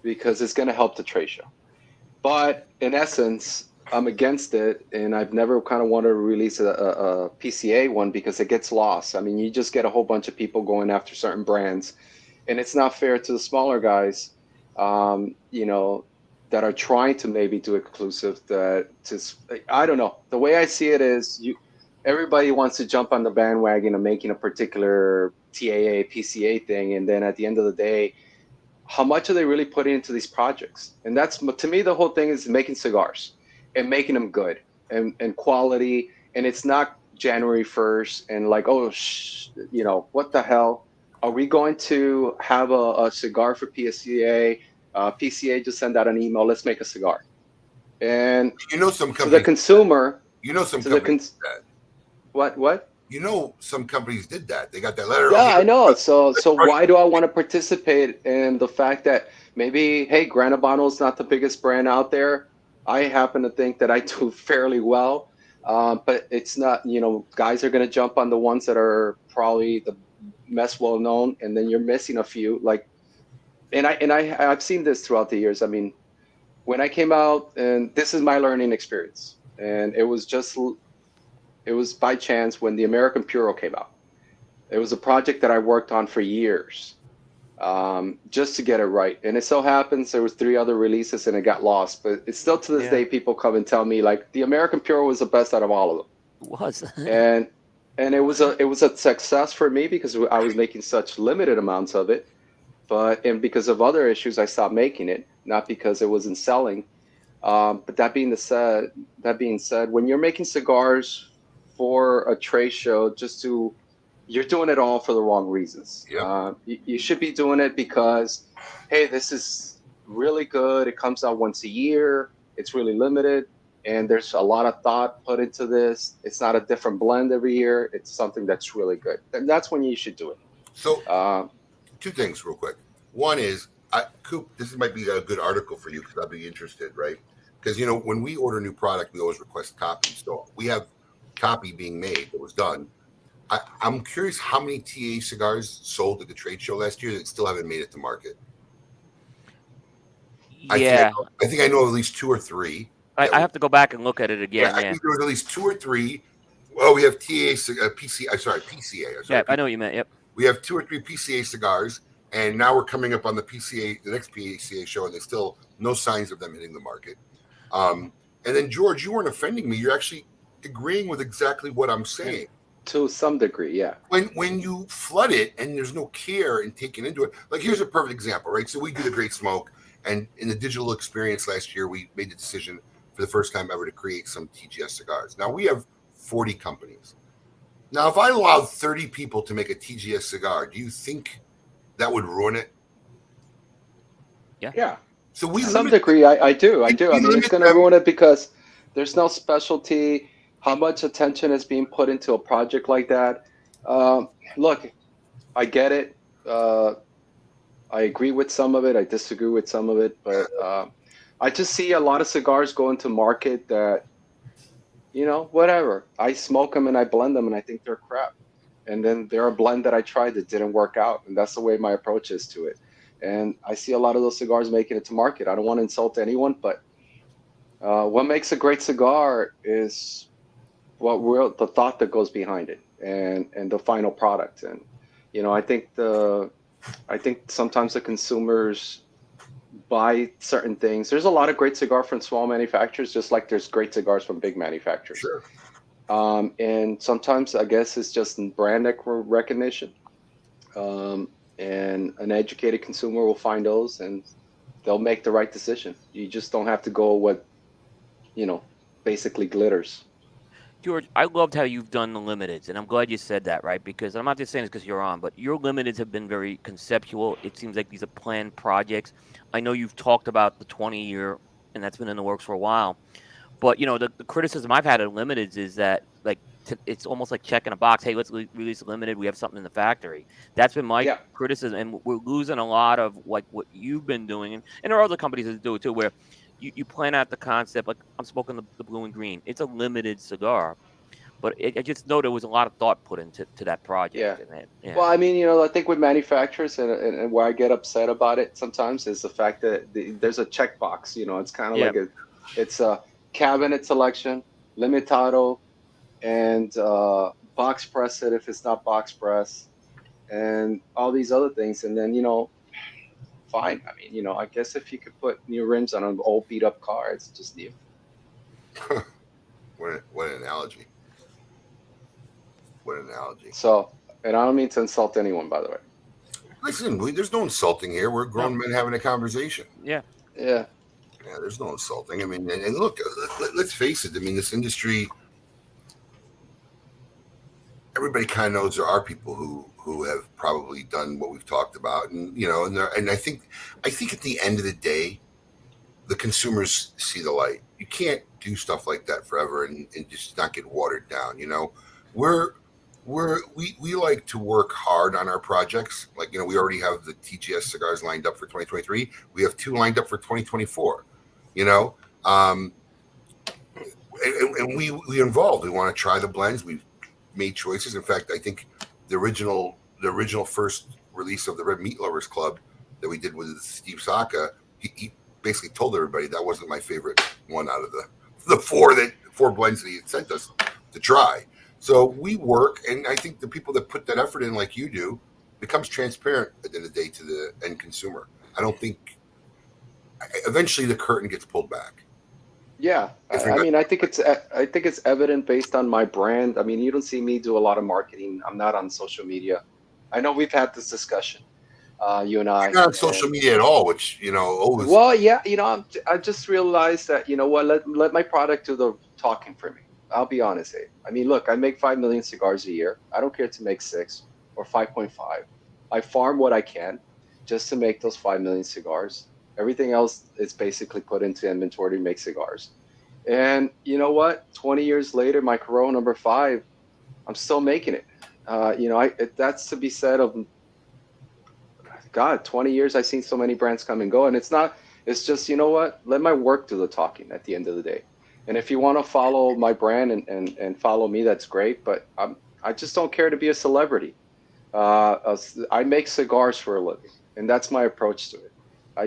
because it's going to help the trade show. But in essence, I'm against it, and I've never kind of wanted to release a PCA one because it gets lost. I mean, you just get a whole bunch of people going after certain brands, and it's not fair to the smaller guys, that are trying to maybe do exclusive. I don't know. The way I see it is everybody wants to jump on the bandwagon of making a particular TAA, PCA thing, and then at the end of the day, how much are they really putting into these projects? And that's, to me, the whole thing is making cigars and making them good and quality. And it's not January 1st and like, what the hell? Are we going to have a cigar for PCA? PCA just send out an email, let's make a cigar. And
some companies,
to the consumer,
some companies
What?
You know, some companies did that. They got that letter.
Yeah,
Okay,
I know. So
crush
why do I want to participate in the fact that maybe, hey, Gran Habano is not the biggest brand out there. I happen to think that I do fairly well, but it's not. Guys are going to jump on the ones that are probably the less well known, and then you're missing a few. Like, I've seen this throughout the years. I mean, when I came out, and this is my learning experience, and it was by chance when the American Puro came out. It was a project that I worked on for years, just to get it right. And it so happens there was 3 other releases and it got lost. But it's still to this
Yeah.
day, people come and tell me like the American Pure was the best out of all of them.
It was.
And it was a success for me because I was making such limited amounts of it. And because of other issues, I stopped making it, not because it wasn't selling. But that being said, when you're making cigars for a trade show, you're doing it all for the wrong reasons.
Yep.
You should be doing it because, hey, this is really good. It comes out once a year. It's really limited, and there's a lot of thought put into this. It's not a different blend every year. It's something that's really good. And that's when you should do it.
So, 2 things real quick. One is, Coop, this might be a good article for you because I'd be interested, right? Because, when we order new product, we always request copies. So we have copy being made that was done. I'm curious how many TA cigars sold at the trade show last year that still haven't made it to market.
Yeah.
I think I know at least 2 or 3.
I have to go back and look at it again.
I think there was at least 2 or 3. Well, we have PCA.
Yeah, I know what you meant. Yep.
We have 2 or 3 PCA cigars, and now we're coming up on the next PCA show, and there's still no signs of them hitting the market. And then George, you weren't offending me. You're actually agreeing with exactly what I'm saying.
To some degree, yeah.
When you flood it and there's no care in taking into it, like here's a perfect example, right? So we do the Great Smoke, and in the digital experience last year, we made the decision for the first time ever to create some TGS cigars. Now we have 40 companies. Now, if I allowed 30 people to make a TGS cigar, do you think that would ruin it?
Yeah.
So we
to some degree, I do. I mean, it's going to ruin it because there's no specialty. How much attention is being put into a project like that? Look, I get it. I agree with some of it. I disagree with some of it. But I just see a lot of cigars going to market that, whatever. I smoke them and I blend them and I think they're crap. And then they're a blend that I tried that didn't work out. And that's the way my approach is to it. And I see a lot of those cigars making it to market. I don't want to insult anyone, but what makes a great cigar is the thought that goes behind it and the final product. And I think sometimes the consumers buy certain things. There's a lot of great cigar from small manufacturers, just like there's great cigars from big manufacturers.
Sure.
And sometimes I guess it's just brand recognition. And an educated consumer will find those and they'll make the right decision. You just don't have to go with, basically glitters.
George, I loved how you've done the limiteds, and I'm glad you said that, right? Because I'm not just saying this because you're on, but your limiteds have been very conceptual. It seems like these are planned projects. I know you've talked about the 20-year, and that's been in the works for a while. But, the criticism I've had of limiteds is that, it's almost like checking a box. Hey, let's release a limited. We have something in the factory. That's been my criticism, and we're losing a lot of, what you've been doing. And there are other companies that do it, too, where you plan out the concept, like I'm smoking the blue and green. It's a limited cigar, but I just know there was a lot of thought put into that project.
Yeah. Well, I mean, I think with manufacturers and where I get upset about it sometimes is the fact that there's a checkbox. It's kind of like it's a cabinet selection, limitado, and box press it if it's not box press, and all these other things, and then fine. I mean, I guess if you could put new rims on an old beat up car, it's just new.
What an analogy. What an analogy.
So, and I don't mean to insult anyone, by the way.
Listen, there's no insulting here. We're grown men having a conversation.
Yeah.
Yeah.
Yeah, there's no insulting. I mean, and look, let's face it. I mean, this industry, everybody kind of knows there are people who have probably done what we've talked about, and and I think at the end of the day, the consumers see the light. You can't do stuff like that forever and just not get watered down. we like to work hard on our projects. Like, we already have the TGS cigars lined up for 2023. We have 2 lined up for 2024. And we involved. We want to try the blends. We've made choices. In fact, I think the original first release of the Red Meat Lovers Club that we did with Steve Saka, he basically told everybody that wasn't my favorite one out of the four blends that he had sent us to try. So we work, and I think the people that put that effort in, like you do, becomes transparent at the end of the day to the end consumer. I don't think eventually the curtain gets pulled back.
Yeah, I think it's evident based on my brand. I mean, you don't see me do a lot of marketing. I'm not on social media. I know we've had this discussion, you and I.
You're not on social media at all, which always.
Well, yeah, I just realized that let my product do the talking for me. I'll be honest, Abe. I mean, look, I make 5 million cigars a year. I don't care to make 6 or 5.5. I farm what I can just to make those 5 million cigars. Everything else is basically put into inventory to make cigars. And you know what? 20 years later, my Corojo number 5, I'm still making it. That's to be said of, God, 20 years, I've seen so many brands come and go. And it's just, let my work do the talking at the end of the day. And if you want to follow my brand and follow me, that's great. But I just don't care to be a celebrity. I make cigars for a living, and that's my approach to it.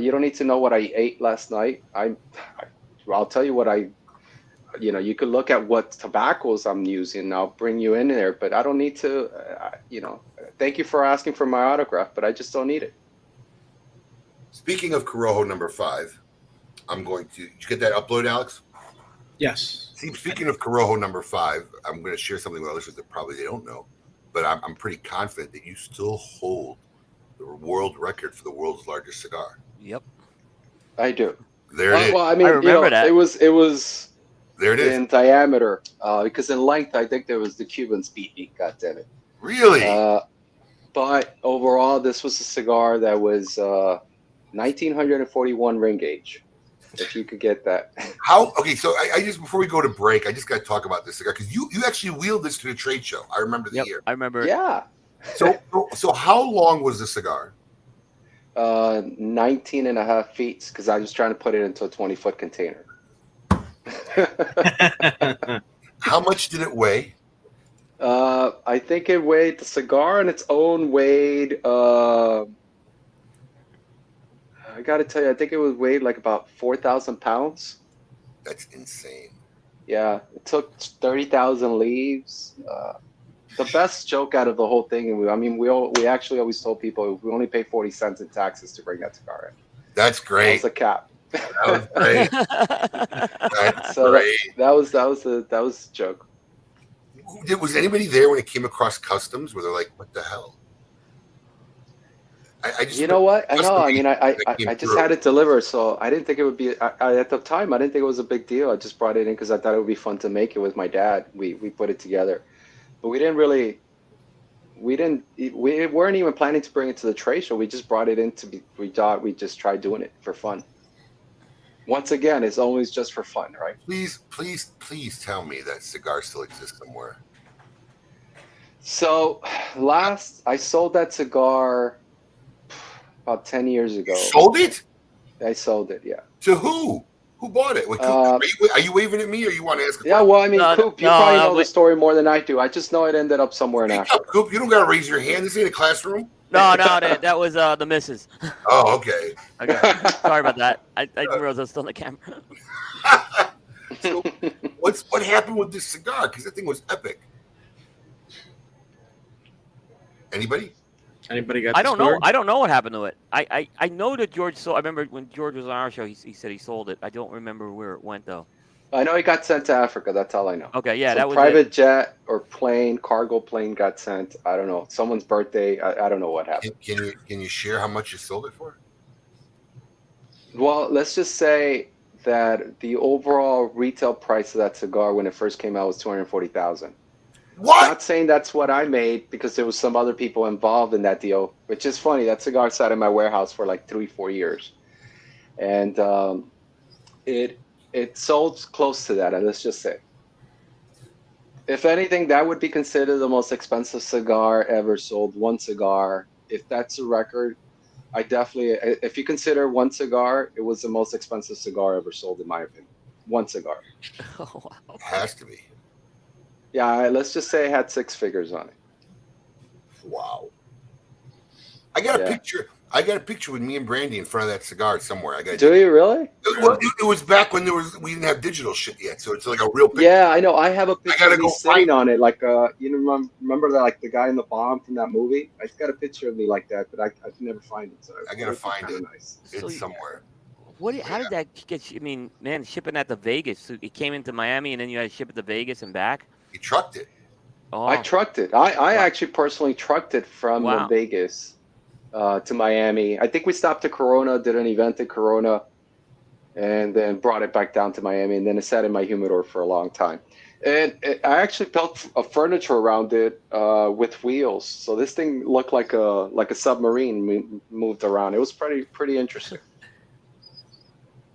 You don't need to know what I ate last night. I'll tell you what you could look at what tobaccos I'm using. I'll bring you in there, but I don't need to, thank you for asking for my autograph, but I just don't need it.
Speaking of Corojo number 5, did you get that upload, Alex?
Yes.
Speaking of Corojo number 5, I'm going to share something with our listeners that probably they don't know, but I'm pretty confident that you still hold the world record for the world's largest cigar.
Yep.
I do.
There it is.
Well, I mean,
I remember that.
It was
There it is.
in diameter, because in length, I think there was the Cubans beat me. God damn it.
Really?
But overall, this was a cigar that was 1941 ring gauge. If you could get that.
Okay, so I just, before we go to break, I just got to talk about this cigar, because you actually wheeled this to the trade show. I remember the year.
I remember.
Yeah.
So how long was the cigar?
19 and a half feet, because I was trying to put it into a 20-foot container.
How much did it weigh?
I think it weighed, the cigar on its own weighed, I got to tell you, I think it was weighed like about 4,000 pounds.
That's insane.
Yeah, it took 30,000 leaves. The best joke out of the whole thing, we actually always told people we only pay 40 cents in taxes to bring that cigar in.
That's great.
That was the cap.
That was great. That's great.
That was the joke.
Was anybody there when it came across customs where they're like, "What the hell"? I just,
you know what? I know. I mean, I just
through.
had it delivered, so I didn't think it would be. At the time, I didn't think it was a big deal. I just brought it in because I thought it would be fun to make it with my dad. We put it together, but we weren't even planning to bring it to the trade show. We just brought it in we thought we'd just try doing it for fun. Once again, it's always just for fun, right?
Please tell me that cigar still exists somewhere.
So I sold that cigar about 10 years ago.
Sold it?
I sold it, yeah.
To who? Who bought it? Are you waving at me, or you want to ask?
Yeah, well, I mean,
No,
Coop, you probably know the story more than I do. I just know it ended up somewhere in Africa.
Coop, you don't got to raise your hand. This ain't a classroom.
No, that was the missus.
Oh, okay.
Okay. Sorry about that. I didn't realize I was still on the camera.
So, what happened with this cigar? Because that thing was epic. Anybody
got?
I don't know. I don't know what happened to it. I know that George sold. I remember when George was on our show. He said he sold it. I don't remember where it went though.
I know it got sent to Africa. That's all I know.
Okay, yeah,
Some
that was
private jet or plane, cargo plane got sent. I don't know. Someone's birthday. I don't know what happened.
Can you share how much you sold it for?
Well, let's just say that the overall retail price of that cigar when it first came out was $240,000.
What?
I'm not saying that's what I made because there was some other people involved in that deal, which is funny. That cigar sat in my warehouse for like 3-4 years, and it sold close to that. And let's just say. If anything, that would be considered the most expensive cigar ever sold. One cigar. If that's a record, I definitely. If you consider one cigar, it was the most expensive cigar ever sold, in my opinion. One cigar.
Oh, wow.
Has to be.
Yeah, let's just say it had 6 figures on it.
Wow. I got a
Yeah.
picture. I got a picture with me and Brandy in front of that cigar somewhere. I got.
Do you really?
It was back when we didn't have digital shit yet, so it's like a real picture.
Yeah, I know. I have a picture
gotta
of me
go
sitting
find
on it, like remember that, like the guy in the bomb from that movie. I got a picture of me like that, but I can never find it. So
I gotta find it.
Nice.
It's somewhere.
How did that get? I mean, man, shipping that to Vegas. So it came into Miami, and then you had to ship it to Vegas and back.
He trucked it.
Oh,
I trucked it. I actually personally trucked it from Vegas to Miami. I think we stopped at Corona, did an event at Corona, and then brought it back down to Miami, and then it sat in my humidor for a long time. And I actually built a furniture around it with wheels, so this thing looked like a submarine moved around. It was pretty interesting.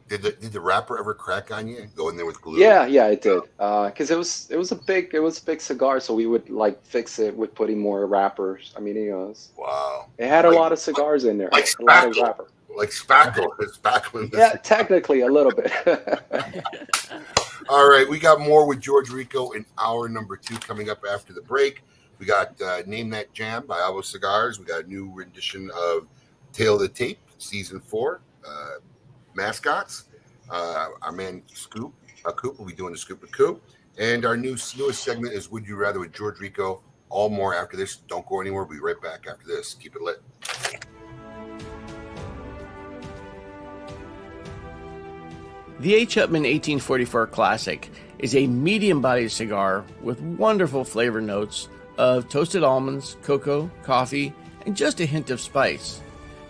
Did the wrapper ever crack on you? Go in there with glue?
Yeah, it did. Because it was a big cigar, so we would like fix it with putting more wrappers. I mean,
wow.
It had a lot of cigars in there,
like
a lot of wrapper.
Like spackle. It's spackling.
Yeah, technically a little bit.
All right, we got more with George Rico in hour number 2 coming up after the break. We got Name That Jam by Avo Cigars. We got a new rendition of Tail of the Tape, Season 4. Mascots. Our man Coop will be doing the Scoop with Coop. And our newest segment is Would You Rather with George Rico. All more after this. Don't go anywhere. We'll be right back after this. Keep it lit.
The H. Upmann 1844 Classic is a medium-bodied cigar with wonderful flavor notes of toasted almonds, cocoa, coffee, and just a hint of spice.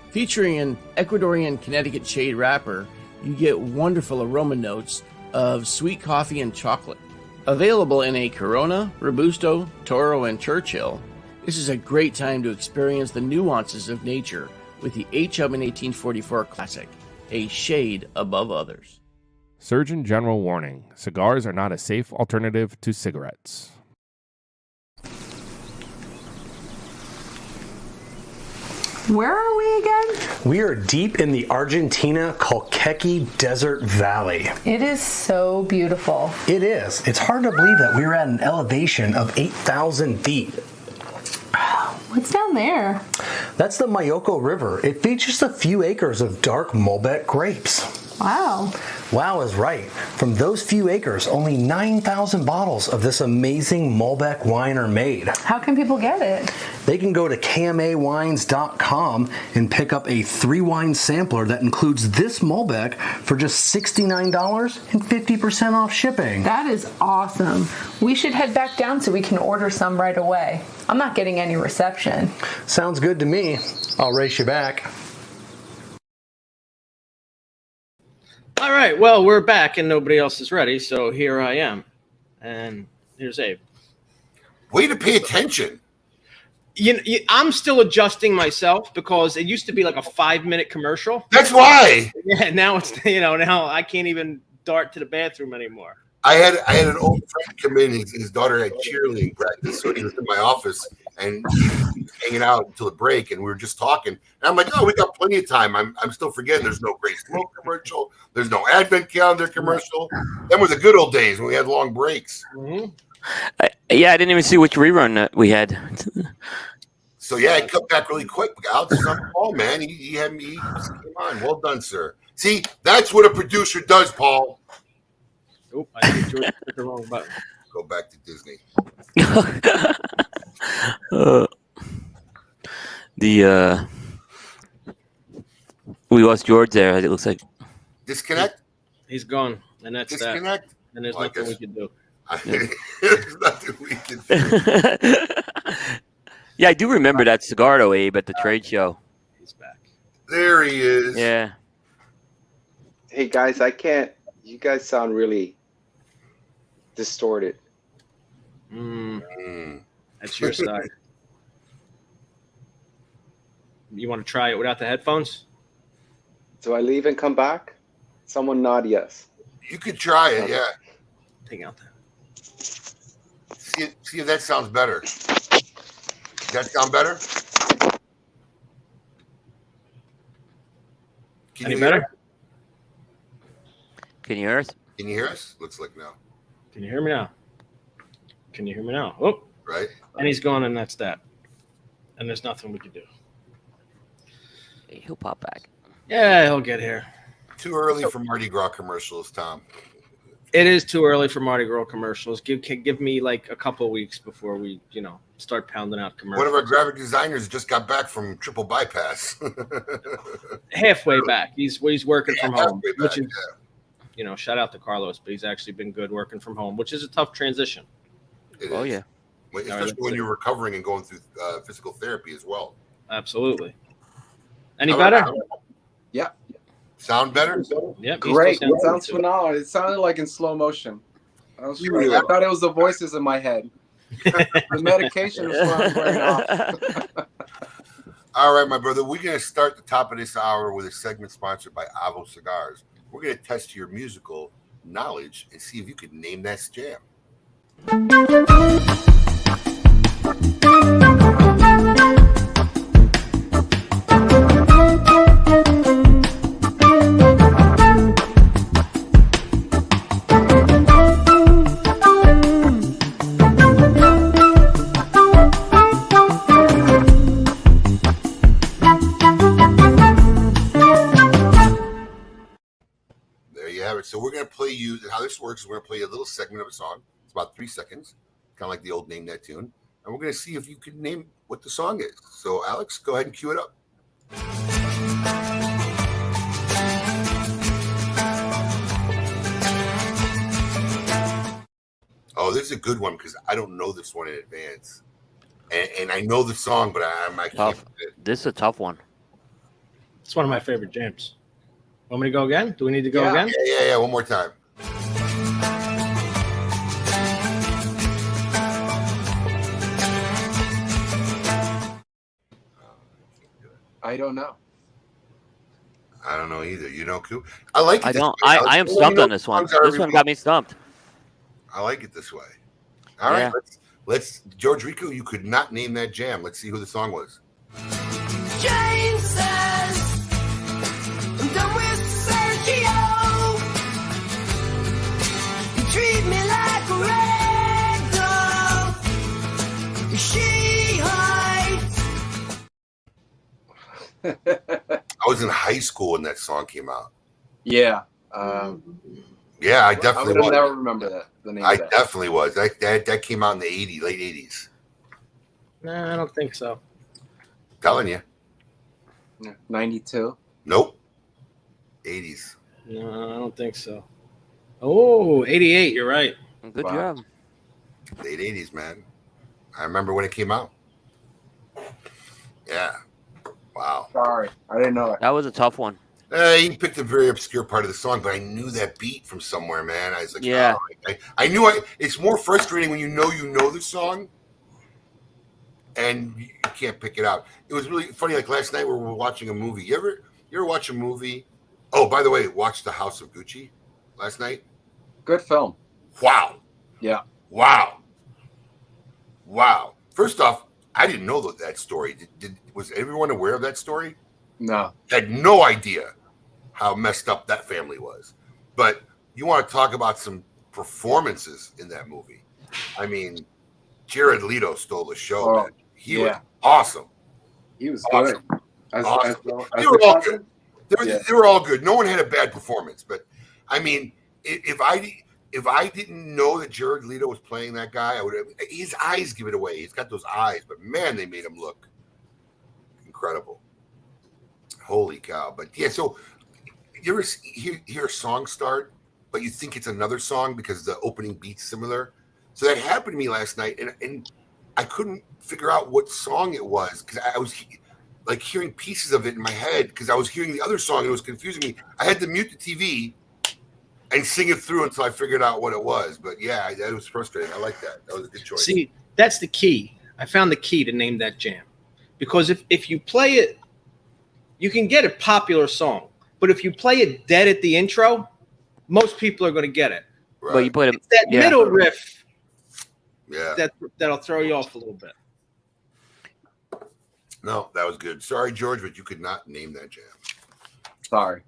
Featuring an Ecuadorian Connecticut shade wrapper, you get wonderful aroma notes of sweet coffee and chocolate. Available in a Corona, Robusto, Toro, and Churchill, this is a great time to experience the nuances of nature with the H. Upmann 1844 Classic, a shade above others.
Surgeon General warning: cigars are not a safe alternative to cigarettes.
Where are we again?
We are deep in the Argentina Calqueque Desert Valley.
It is so beautiful.
It is. It's hard to believe that we're at an elevation of 8,000 feet.
What's down there?
That's the Mayoko River. It feeds just a few acres of dark Malbec grapes.
Wow.
Wow is right. From those few acres, only 9,000 bottles of this amazing Malbec wine are made.
How can people get it?
They can go to KMAwines.com and pick up a 3-wine sampler that includes this Malbec for just $69 and 50% off shipping.
That is awesome. We should head back down so we can order some right away. I'm not getting any reception.
Sounds good to me. I'll race you back.
All right, well, we're back and nobody else is ready, so here I am. And here's Abe.
Way to pay attention.
I'm still adjusting myself because it used to be like a 5-minute commercial.
That's why.
Yeah, now it's now I can't even dart to the bathroom anymore.
I had an old friend come in. His daughter had cheerleading practice, so he was in my office and he was hanging out until the break, and we were just talking. And I'm like, "Oh, we got plenty of time." I'm still forgetting. There's no Great Smoke commercial. There's no Advent calendar commercial. Them were the good old days when we had long breaks.
Mm-hmm.
I didn't even see which rerun we had.
So yeah, I cut back really quick. Alex was on the ball, man. He had me. Come on, well done, sir. See, that's what a producer does, Paul.
Oh, I think George hit the wrong button.
Go back to Disney.
We lost George there. It looks like
Disconnect.
He's gone, and that's
Disconnect.
that. And there's nothing we can do.
There's nothing we can do.
Yeah, I do remember that cigar, though, Abe, at the trade show.
He's back.
There he is.
Yeah.
Hey guys, I can't. You guys sound really distorted.
That's your side. You want to try it without the headphones?
Do I leave and come back? Someone nod yes.
You could try it, yeah.
Take out that.
see if that sounds better. Does that sound better?
Any better?
Can you hear us?
Can you hear us? Looks like no.
Can you hear me now? Can you hear me now? Oh,
right.
And he's gone, and that's that. And there's nothing we can do.
He'll pop back.
Yeah, he'll get here.
Too early for Mardi Gras commercials, Tom.
It is too early for Mardi Gras commercials. Give me like a couple of weeks before we, start pounding out commercials.
One of our graphic designers just got back from triple bypass.
Halfway back. He's working from home,
back,
which is, shout out to Carlos, but he's actually been good working from home, which is a tough transition.
Oh,
yeah.
Especially when you're recovering and going through physical therapy as well.
Absolutely. Any better?
Yeah.
Sound better?
Yep.
Great. It sounds phenomenal. It sounded like in slow motion. I thought it was the voices in my head. The medication is wearing off.
All right, my brother. We're going to start the top of this hour with a segment sponsored by Avo Cigars. We're going to test your musical knowledge and see if you can name that jam. So we're going to play you, how this works is we're going to play a little segment of a song. It's about 3 seconds, kind of like the old Name That Tune. And we're going to see if you can name what the song is. So, Alex, go ahead and cue it up. Oh, this is a good one because I don't know this one in advance. And I know the song, but I can't.
This is a tough one.
It's one of my favorite jams. Want me to go again? Do we need to go again?
Yeah. One more time.
I don't know.
I don't know either. You know, Coop? I like it.
I don't. I am stumped on this one. This one got me stumped.
I like it this way. All right. Let's George Rico, you could not name that jam. Let's see who the song was.
Jane says, I'm done with Sergio. You treat me like a rag doll. She hides.
I was in high school when that song came out.
Yeah.
Yeah, I definitely
I would
was.
never remember that. The name
I
of that.
definitely was. That came out in the late 80s.
No, I don't think so.
Telling you.
92.
Nope. 80s.
No, I don't think so. Oh, 88. You're right.
Good job.
Late 80s, man. I remember when it came out. Yeah. Wow.
Sorry, I didn't know that.
That was a tough one.
He picked a very obscure part of the song, but I knew that beat from somewhere, man. I was like,
yeah.
Oh, I knew it's more frustrating when you know the song and you can't pick it out. It was really funny. Like last night we were watching a movie. You ever watch a movie? Oh, by the way, watched The House of Gucci last night.
Good film.
Wow.
Yeah.
Wow. First off, I didn't know that story. Was everyone aware of that story?
No.
Had no idea how messed up that family was. But you want to talk about some performances in that movie. I mean, Jared Leto stole the show. Man. He was awesome.
He was
awesome.
Good.
They were all good. They were all good. No one had a bad performance. But, I mean, if I didn't know that Jared Leto was playing that guy, I would have. His eyes give it away. He's got those eyes. But, man, they made him look incredible. Holy cow. But yeah, so you ever hear a song start, but you think it's another song because the opening beat's similar? So that happened to me last night, and I couldn't figure out what song it was because I was like hearing pieces of it in my head because I was hearing the other song and it was confusing me. I had to mute the TV and sing it through until I figured out what it was. But yeah, that was frustrating. I like that. That was a good choice.
See, that's the key. I found the key to name that jam. Because if you play it, you can get a popular song, but if you play it dead at the intro, most people are going to get it.
Right.
But you put
it's that middle riff
Yeah.
That'll throw you off a little bit.
No, that was good. Sorry, George, but you could not name that jam.
Sorry.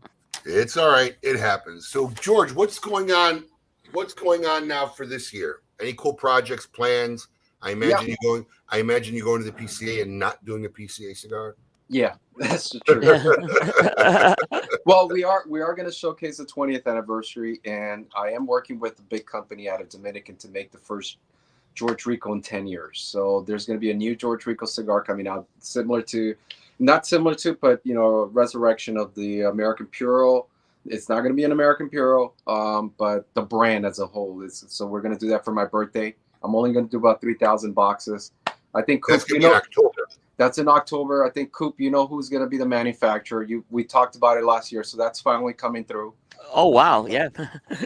It's all right. It happens. So, George, what's going on? What's going on now for this year? Any cool projects, plans? I imagine you going. I imagine you going to the PCA and not doing a PCA cigar.
Yeah, that's the truth. Well, we are going to showcase the 20th anniversary, and I am working with a big company out of Dominican to make the first George Rico in 10 years. So there's going to be a new George Rico cigar coming out, not similar to, but a resurrection of the American Puro. It's not going to be an American Puro, but the brand as a whole is. So we're going to do that for my birthday. I'm only going to do about 3,000 boxes. I think
That's going to be in October.
That's in October. I think Coop, who's going to be the manufacturer. We talked about it last year, so that's finally coming through.
Oh wow, yeah.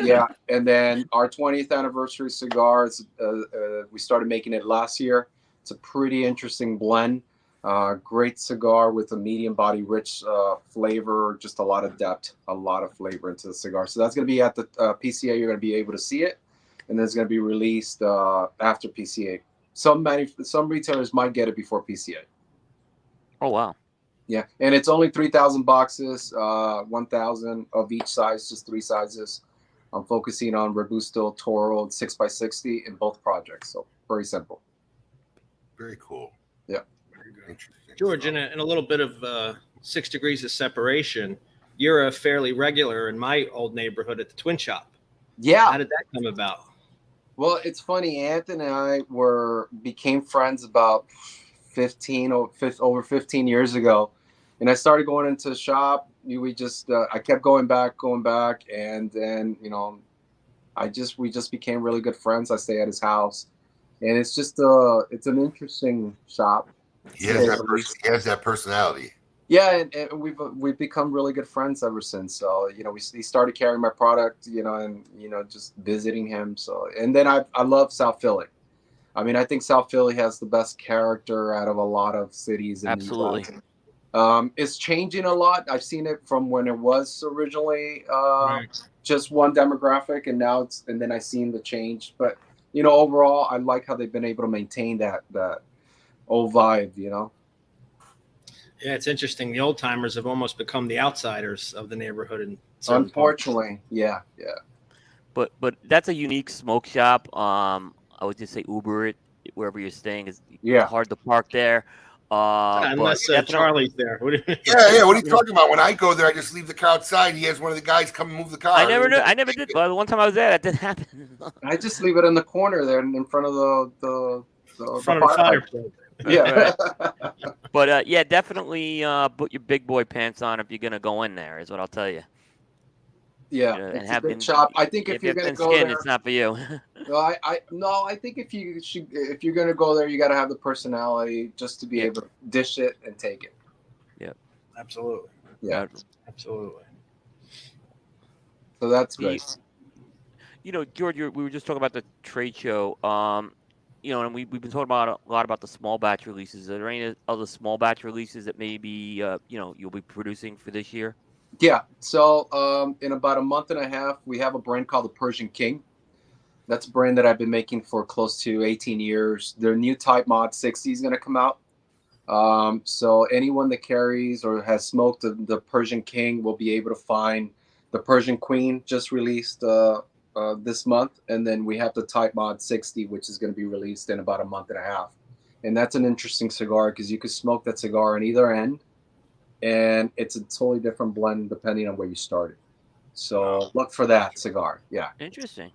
Yeah, and then our 20th anniversary cigars, we started making it last year. It's a pretty interesting blend. Great cigar with a medium body, rich flavor, just a lot of depth, a lot of flavor into the cigar. So that's going to be at the PCA. You're going to be able to see it, and then it's going to be released after PCA. Some retailers might get it before PCA.
Oh wow.
Yeah, and it's only 3,000 boxes, 1,000 of each size, just 3 sizes. I'm focusing on Robusto, Toro, 6x60 in both projects. So very simple.
Very cool.
Yeah.
Very good. Interesting.
George, in a little bit of 6 degrees of separation, you're a fairly regular in my old neighborhood at the Twin Shop.
Yeah.
How did that come about?
Well, it's funny. Anthony and I became friends about over 15 years ago. And I started going into the shop. I kept going back, and then we just became really good friends. I stay at his house, and it's just it's an interesting shop.
He has that personality.
Yeah, and we've become really good friends ever since. So he started carrying my product, and just visiting him. So and then I love South Philly. I mean, I think South Philly has the best character out of a lot of cities.
Absolutely.
It's changing a lot. I've seen it from when it was originally
Right.
just one demographic, and now and then I've seen the change. But overall, I like how they've been able to maintain that old vibe.
Yeah, it's interesting. The old timers have almost become the outsiders of the neighborhood.
Unfortunately, yeah.
But that's a unique smoke shop. I would just say Uber it wherever you're staying. It's hard to park there.
Unless Charlie's there.
Yeah. What are you talking about? When I go there, I just leave the car outside. He has one of the guys come and move the car.
I never did. But the one time I was there, that didn't happen.
I just leave it in the corner there in front of the
front of the fireplace.
Yeah.
But yeah, definitely put your big boy pants on if you're gonna go in there. Is what I'll tell you.
Yeah, it's a good shop. I think if you're gonna go there,
it's not for you.
I think if you're gonna go there, you got to have the personality just to be able to dish it and take it.
Yep.
Absolutely.
Yeah.
Absolutely.
So that's good.
George, we were just talking about the trade show. And we've been talking about a lot about the small batch releases. Are there any other small batch releases that maybe you'll be producing for this year?
Yeah. So in about a month and a half, we have a brand called the Persian King. That's a brand that I've been making for close to 18 years. Their new Type Mod 60 is going to come out. So anyone that carries or has smoked the Persian King will be able to find the Persian Queen, just released this month. And then we have the Type Mod 60, which is going to be released in about a month and a half. And that's an interesting cigar because you could smoke that cigar on either end. And it's a totally different blend depending on where you started. So look for that cigar. Yeah.
Interesting.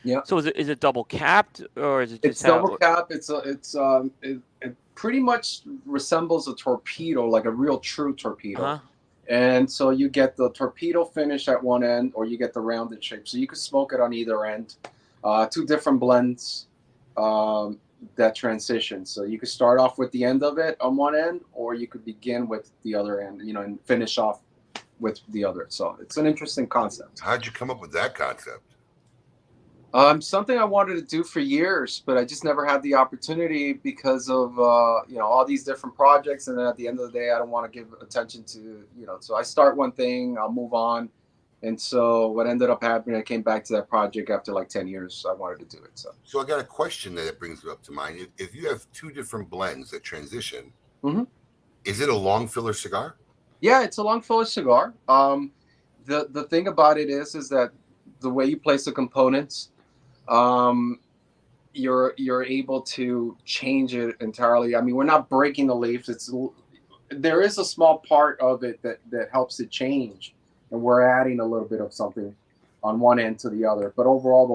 Yeah.
So is it double capped or is it just
double cap? It pretty much resembles a torpedo, like a real true torpedo.
Uh-huh.
And so you get the torpedo finish at one end, or you get the rounded shape. So you could smoke it on either end. 2 different blends that transition. So you could start off with the end of it on one end, or you could begin with the other end, and finish off with the other. So it's an interesting concept.
How'd you come up with that concept?
Something I wanted to do for years, but I just never had the opportunity because of all these different projects. And then at the end of the day, I don't want to give attention to so I start one thing, I'll move on, And so what ended up happening, I came back to that project after like 10 years. I wanted to do it.
So I got a question that brings up to mind. If you have two different blends that transition, is it a long filler cigar?
Yeah, it's a long filler cigar. The thing about it is that the way you place the components, you're able to change it entirely. I mean, we're not breaking the leaves. There is a small part of it that helps it change, and we're adding a little bit of something on one end to the other. But overall,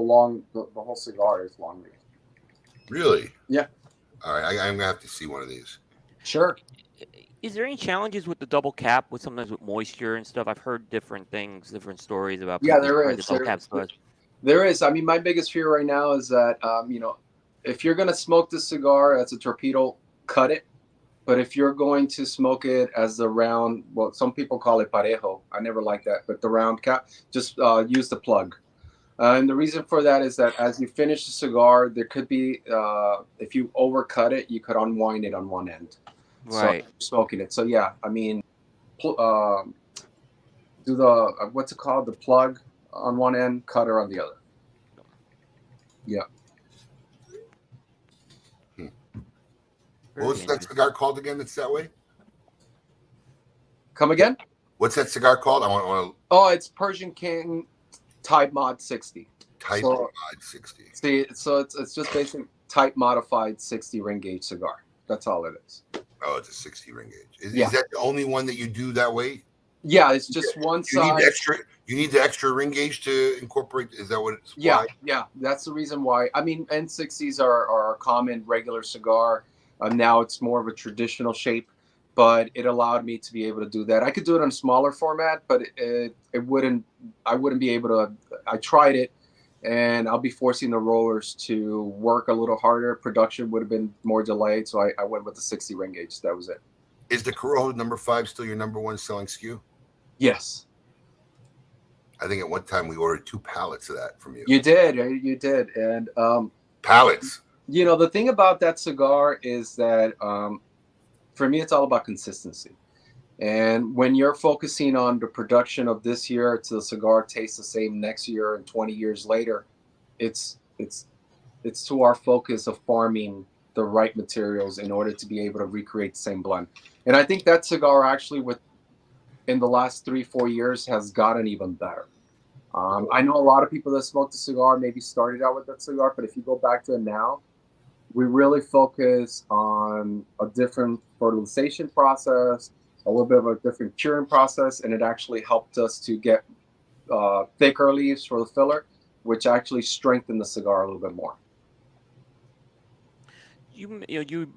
the whole cigar is long leaf.
Really?
Yeah.
All right, I'm gonna have to see one of these.
Sure.
Is there any challenges with the double cap, with sometimes with moisture and stuff? I've heard different things, different stories about.
Yeah,
people
there
trying
is.
the double cap cigars.
There is. I mean, my biggest fear right now is that if you're gonna smoke the cigar as a torpedo, cut it. But if you're going to smoke it as the round, well, some people call it parejo. I never like that, but the round cap, just use the plug. And the reason for that is that as you finish the cigar, there could be, if you overcut it, you could unwind it on one end.
Right.
So smoking it. So yeah, I mean, do the, what's it called? The plug on one end, cutter on the other. Yeah.
What's that cigar called again that's that way?
Come again?
What's that cigar called? I want to.
Oh, it's Persian King Type Mod 60.
Mod 60.
See, so it's just basically type modified 60 ring gauge cigar. That's all it is.
Oh, it's a 60 ring gauge. Is that the only one that you do that way?
Yeah, it's just one side.
You need the extra ring gauge to incorporate. Is that what it's?
Yeah, yeah. That's the reason why. I mean, N60s are a common regular cigar. Now it's more of a traditional shape, but it allowed me to be able to do that. I could do it in a smaller format, but I wouldn't be able to. I tried it, and I'll be forcing the rollers to work a little harder. Production would have been more delayed, so I went with the 60 ring gauge. That was it.
Is the Corojo number 5 still your number one selling SKU?
Yes.
I think at one time we ordered 2 pallets of that from you.
You did, and
pallets.
You know, the thing about that cigar is that for me, it's all about consistency. And when you're focusing on the production of this year to the cigar tastes the same next year and 20 years later, it's to our focus of farming the right materials in order to be able to recreate the same blend. And I think that cigar actually in the last 3-4 years has gotten even better. I know a lot of people that smoke the cigar maybe started out with that cigar, but if you go back to it now, we really focus on a different fertilization process, a little bit of a different curing process, and it actually helped us to get thicker leaves for the filler, which actually strengthened the cigar a little bit more.
We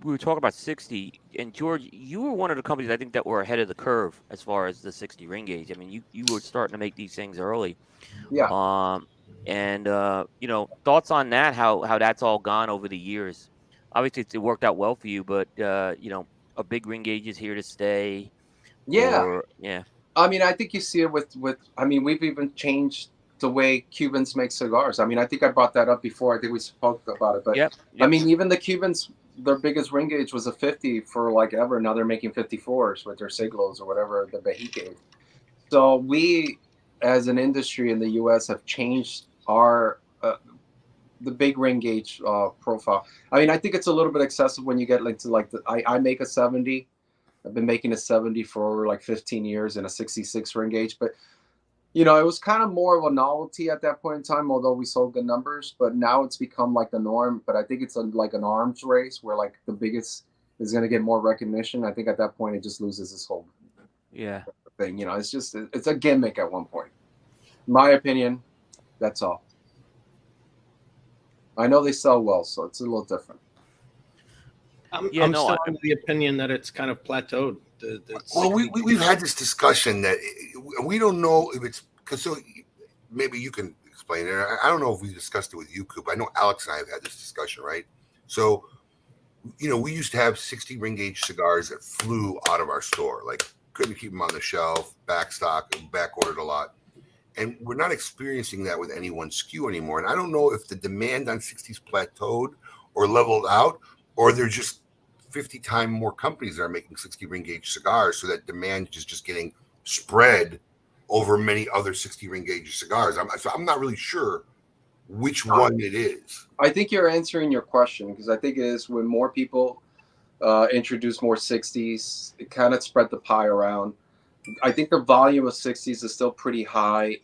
were talking about 60, and George, you were one of the companies I think that were ahead of the curve as far as the 60 ring gauge. I mean, you were starting to make these things early.
Yeah.
And thoughts on that? How that's all gone over the years? Obviously, it worked out well for you, but a big ring gauge is here to stay.
Yeah.
Yeah.
I mean, I think you see it with. I mean, we've even changed the way Cubans make cigars. I mean, I think I brought that up before. I think we spoke about it, but
yep.
I mean, even the Cubans, their biggest ring gauge was a 50 for like ever. Now they're making 54s with their Siglos or whatever the Behique. So we, as an industry in the U.S., have changed our the big ring gauge profile. I mean, I think it's a little bit excessive when you get I make a 70. I've been making a 70 for over like 15 years in a 66 ring gauge, but it was kind of more of a novelty at that point in time, although we sold good numbers, but now it's become like the norm. But I think it's like an arms race where like the biggest is going to get more recognition. I think at that point it just loses its whole thing. It's a gimmick at one point. In my opinion, that's all. I know they sell well, so it's a little different.
I'm still under the opinion that it's kind of plateaued.
Well, we've had this discussion that we don't know if it's because so maybe you can explain it. I don't know if we discussed it with you, Coop. I know Alex and I have had this discussion, right? So, we used to have 60 ring gauge cigars that flew out of our store, like couldn't keep them on the shelf, back stock, back ordered a lot. And we're not experiencing that with any one SKU anymore. And I don't know if the demand on 60s plateaued or leveled out, or they're just 50 times more companies that are making 60 ring gauge cigars, so that demand is just getting spread over many other 60 ring gauge cigars. I'm not really sure which one it is.
I think you're answering your question, because I think it is when more people introduce more 60s, it kind of spread the pie around. I think the volume of 60s is still pretty high.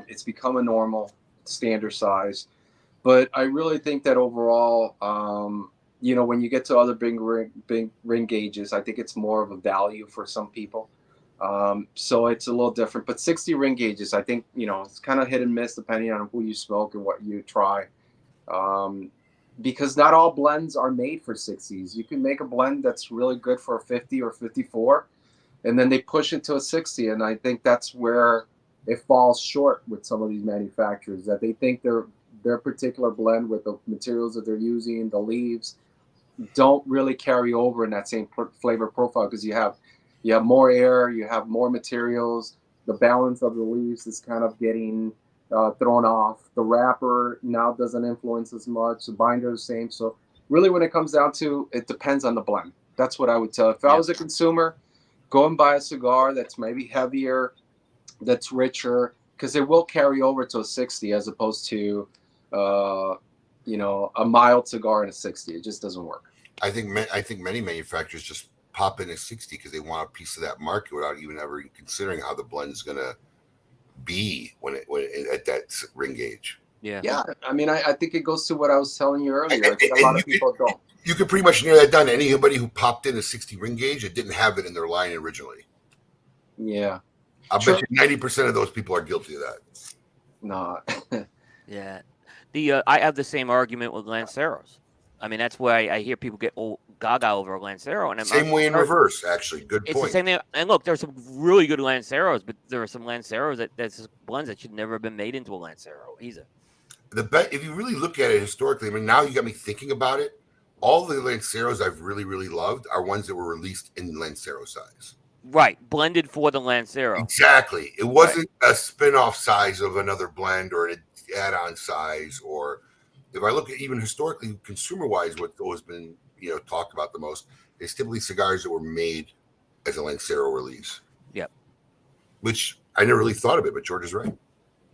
It's become a normal standard size. But I really think that overall, when you get to other big ring gauges, I think it's more of a value for some people. So it's a little different. But 60 ring gauges, I think, it's kind of hit and miss depending on who you smoke and what you try. Because not all blends are made for 60s. You can make a blend that's really good for a 50 or 54, and then they push it to a 60. And I think that's where it falls short with some of these manufacturers, that they think their particular blend with the materials that they're using, the leaves, don't really carry over in that same flavor profile, because you have more air, you have more materials, the balance of the leaves is kind of getting thrown off. The wrapper now doesn't influence as much. The binder is the same. So really, when it comes down to, it depends on the blend. That's what I would tell. If I was a consumer, go and buy a cigar that's maybe heavier, that's richer, because it will carry over to a 60 as opposed to a mild cigar in a 60. It just doesn't work.
I think many manufacturers just pop in a 60 because they want a piece of that market without even ever considering how the blend is going to be when at that ring gauge.
Yeah. I mean, I think it goes to what I was telling you earlier. I think a lot of people don't.
You could pretty much narrow that down to anybody who popped in a 60 ring gauge that didn't have it in their line originally.
Yeah.
I bet you 90% of those people are guilty of that.
No.
Yeah. I have the same argument with Lanceros. I mean, that's why I hear people get gaga over a Lancero. And
same way in reverse, actually. Good point.
It's the same thing. And look, there's some really good Lanceros, but there are some Lanceros that's blends that should never have been made into a Lancero either.
If you really look at it historically, I mean, now you got me thinking about it. All the Lanceros I've really, really loved are ones that were released in Lancero size.
Right, blended for the Lancero.
Exactly. It wasn't a spin-off size of another blend or an add-on size. Or if I look at even historically, consumer-wise, what's always been talked about the most is typically cigars that were made as a Lancero release.
Yep.
Which I never really thought of it, but George is right.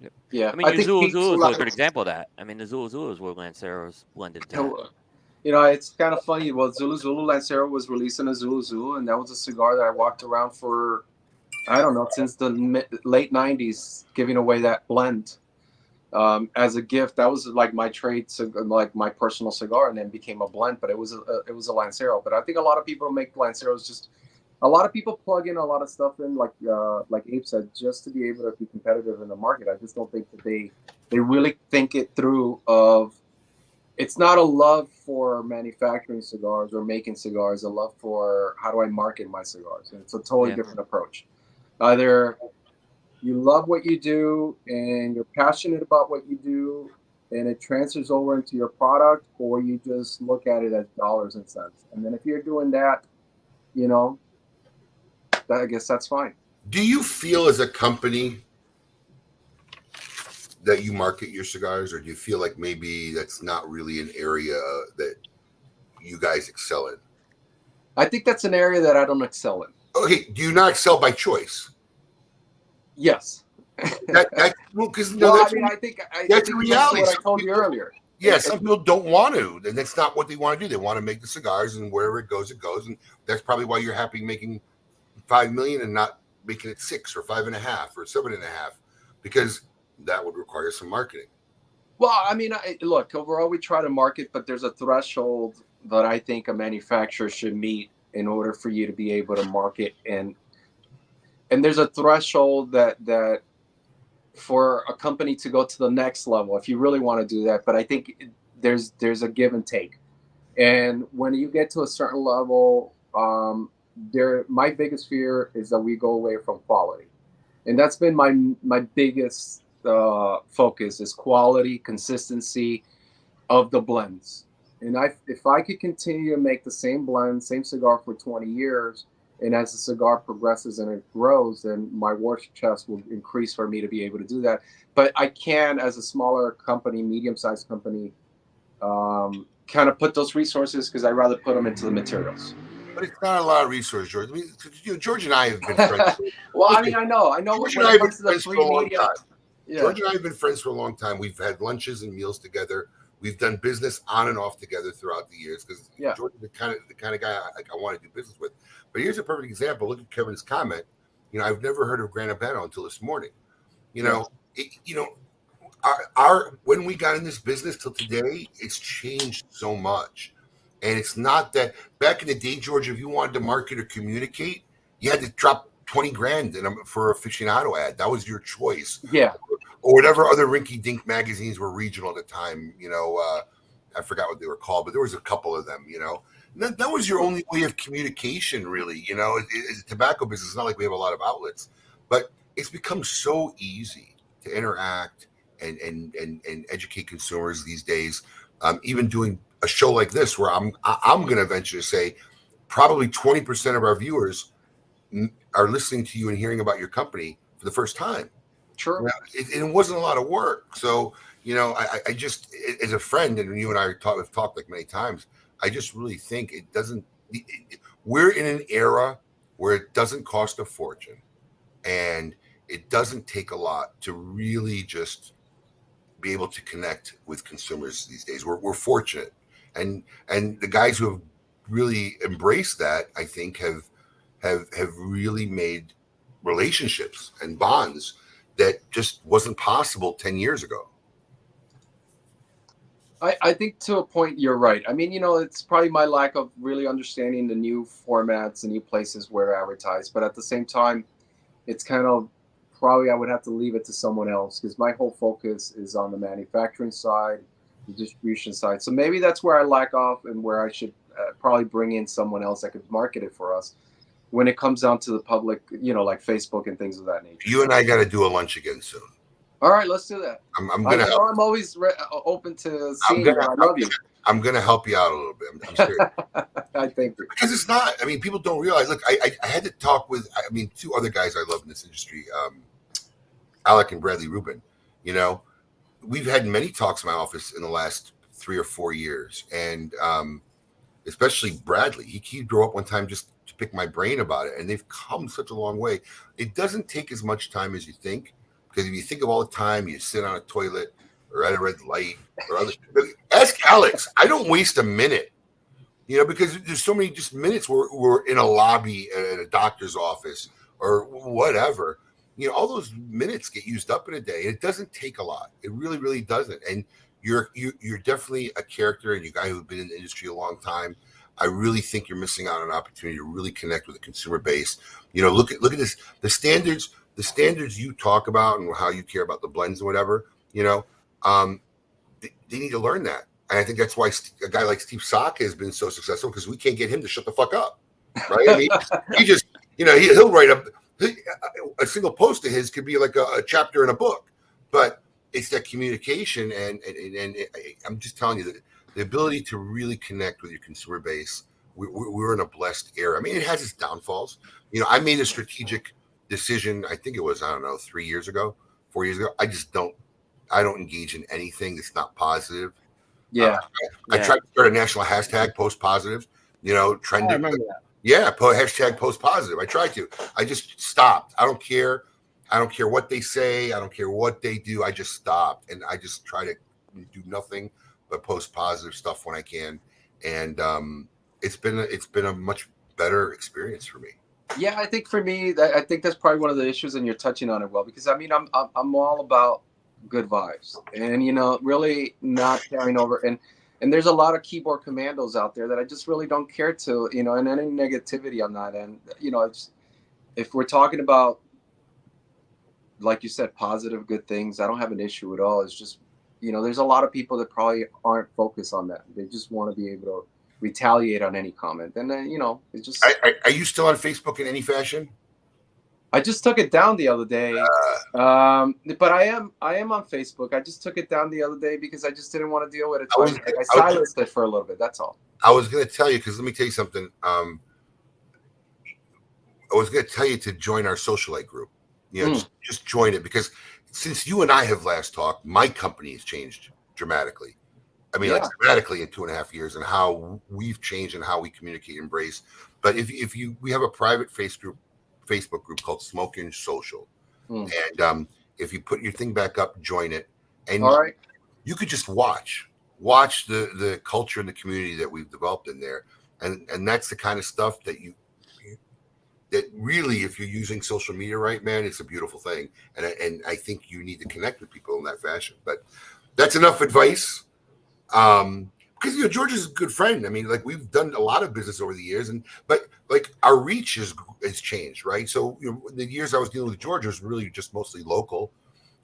Yep.
Yeah.
I mean, the Zulu is a good example of that. I mean, the Zulus were Lanceros blended together.
It's kind of funny. Well, Zulu Lancero was released in a Zulu, and that was a cigar that I walked around for, I don't know, since the late 90s, giving away that blend as a gift. That was like my trade, like my personal cigar, and then became a blend. But it was a Lancero. But I think a lot of people make Lanceros a lot of people plug in a lot of stuff in, like Abe said, just to be able to be competitive in the market. I just don't think that they really think it through of. It's not a love for manufacturing cigars or making cigars, a love for how do I market my cigars. And it's a totally different approach. Either you love what you do and you're passionate about what you do and it transfers over into your product, or you just look at it as dollars and cents. And then if you're doing that, I guess that's fine.
Do you feel as a company that you market your cigars, or do you feel like maybe that's not really an area that you guys excel in?
I think that's an area that I don't excel in.
Okay, do you not excel by choice?
Yes.
I think
that's
the reality.
What I told you earlier.
Yeah, some people don't want to, and that's not what they want to do. They want to make the cigars, and wherever it goes, and that's probably why you're happy making $5 million and not making it 6 or 5.5 or 7.5, because that would require some marketing.
Well, I mean, look, overall we try to market, but there's a threshold that I think a manufacturer should meet in order for you to be able to market, and there's a threshold that for a company to go to the next level, if you really want to do that. But I think there's a give and take, and when you get to a certain level, my biggest fear is that we go away from quality, and that's been my biggest focus is quality, consistency of the blends. And if I could continue to make the same blend, same cigar for 20 years, and as the cigar progresses and it grows, then my war chest will increase for me to be able to do that. But I can, as a smaller company, medium-sized company, kind of put those resources, because I'd rather put them into the materials.
But it's not a lot of resources, George. I mean, George and I have been friends.
Well, I mean, I know
George
when
and I
it
have been
comes to the
friends for
free
a long
media.
time.
Yeah.
George and I have been friends for a long time. We've had lunches and meals together. We've done business on and off together throughout the years because George is the kind of guy I want to do business with. But here's a perfect example. Look at Kevin's comment. I've never heard of Gran Habano until this morning. Our when we got in this business till today, it's changed so much. And it's not that back in the day, George, if you wanted to market or communicate, you had to drop 20 grand for a aficionado ad. That was your choice.
Yeah.
Or whatever other rinky-dink magazines were regional at the time. I forgot what they were called, but there was a couple of them, That was your only way of communication, really. It's a tobacco business. It's not like we have a lot of outlets. But it's become so easy to interact and educate consumers these days. Even doing a show like this, where I'm going to venture to say probably 20% of our viewers are listening to you and hearing about your company for the first time.
True.
It wasn't a lot of work. So, I just, as a friend, and you and I have talked like many times, I just really think we're in an era where it doesn't cost a fortune and it doesn't take a lot to really just be able to connect with consumers these days. We're fortunate. And the guys who have really embraced that, I think, have really made relationships and bonds that just wasn't possible 10 years ago.
I think to a point you're right. I mean, it's probably my lack of really understanding the new formats and new places where to advertise. But at the same time, it's kind of probably I would have to leave it to someone else because my whole focus is on the manufacturing side, the distribution side. So maybe that's where I lack off and where I should probably bring in someone else that could market it for us when it comes down to the public, like Facebook and things of that nature.
You and I got to do a lunch again soon.
All right, let's do that.
I'm
always open to seeing you. I love you.
I'm going to help you out a little bit. I'm serious.
I think
because it's not. I mean, people don't realize. Look, I had to talk with. Two other guys I love in this industry, Alec and Bradley Rubin. We've had many talks in my office in the last 3 or 4 years, and especially Bradley. He drove up one time just to pick my brain about it, and they've come such a long way. It doesn't take as much time as you think. Because if you think of all the time you sit on a toilet or at a red light or other, ask Alex. I don't waste a minute, because there's so many just minutes where we're in a lobby at a doctor's office or whatever. All those minutes get used up in a day. It doesn't take a lot. It really, really doesn't. And you're definitely a character and you guy who's been in the industry a long time. I really think you're missing out on an opportunity to really connect with the consumer base. Look at this. The standards you talk about and how you care about the blends and whatever, they need to learn that. And I think that's why a guy like Steve Saka has been so successful because we can't get him to shut the fuck up, right? I mean, he just, he'll write up a single post of his could be like a chapter in a book, but it's that communication and I'm just telling you that the ability to really connect with your consumer base. We're in a blessed era. I mean, it has its downfalls. I made a strategic decision, I think it was, 4 years ago. I don't engage in anything that's not positive.
Yeah.
I tried to start a national hashtag post positive, trending.
I remember that.
Yeah, hashtag post positive. I tried to. I just stopped. I don't care. I don't care what they say. I don't care what they do. I just stopped and I just try to do nothing but post positive stuff when I can. And it's been a much better experience for me.
Yeah, I think for me, I think that's probably one of the issues, and you're touching on it well. Because I'm all about good vibes, and really not carrying over. And there's a lot of keyboard commandos out there that I just really don't care to, and any negativity on that end. If we're talking about, like you said, positive, good things, I don't have an issue at all. It's just, there's a lot of people that probably aren't focused on that. They just want to be able to retaliate on any comment, and then it's just.
Are you still on Facebook in any fashion?
I just took it down the other day, but I am on Facebook. I just took it down the other day because I just didn't want to deal with it. I silenced it for a little bit. That's all.
I was going to tell you because let me tell you something. I was going to tell you to join our socialite group. Just join it because since you and I have last talked, my company has changed dramatically. I mean, like dramatically in 2.5 years, and how we've changed and how we communicate, embrace. But if you we have a private Facebook group called Smoking Social, and if you put your thing back up, join it, and
All right.
you could just watch the culture and the community that we've developed in there, and that's the kind of stuff that that really, if you're using social media right, man, it's a beautiful thing, and I think you need to connect with people in that fashion. But that's enough advice. Because George is a good friend. I mean, like, we've done a lot of business over the years, but like our reach has changed, right? So the years I was dealing with George was really just mostly local,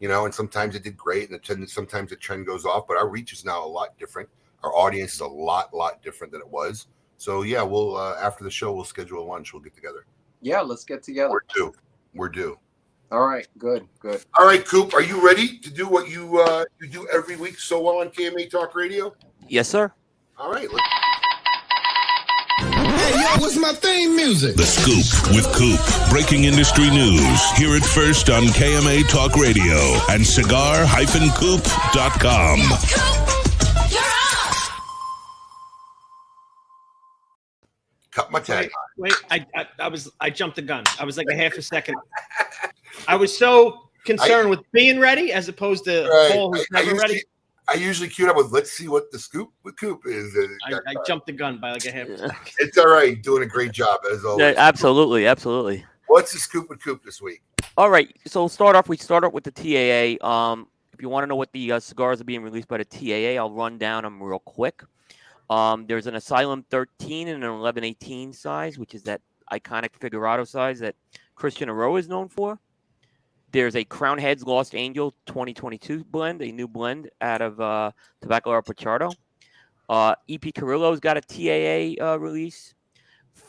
and sometimes it did great, and sometimes the trend goes off. But our reach is now a lot different. Our audience is a lot different than it was. So yeah, we'll after the show we'll schedule a lunch. We'll get together.
Yeah, let's get together.
We're due.
All right, good.
All right, Coop, are you ready to do what you do every week so well on KMA Talk Radio?
Yes, sir.
All right.
Hey, yo, what's my theme music?
The Scoop with Coop. Breaking industry news. Hear it first on KMA Talk Radio and cigar-coop.com.
Cut my tag.
Wait, I jumped the gun. I was like a half a second. I was so concerned with being ready as opposed to Paul who's never ready.
I usually queued up with "Let's see what the Scoop with Coop is."
I jumped the gun by like a half a second.
It's all right. Doing a great job as always.
Yeah, absolutely.
What's the Scoop with Coop this week?
All right, so we start off with the TAA. If you want to know what the cigars are being released by the TAA, I'll run down them real quick. There's an Asylum 13 and an 1118 size, which is that iconic Figurado size that Christian Aroa is known for. There's a Crown Heads Lost Angel 2022 blend, a new blend out of Tabacalera Pichardo. EP Carrillo's got a TAA release.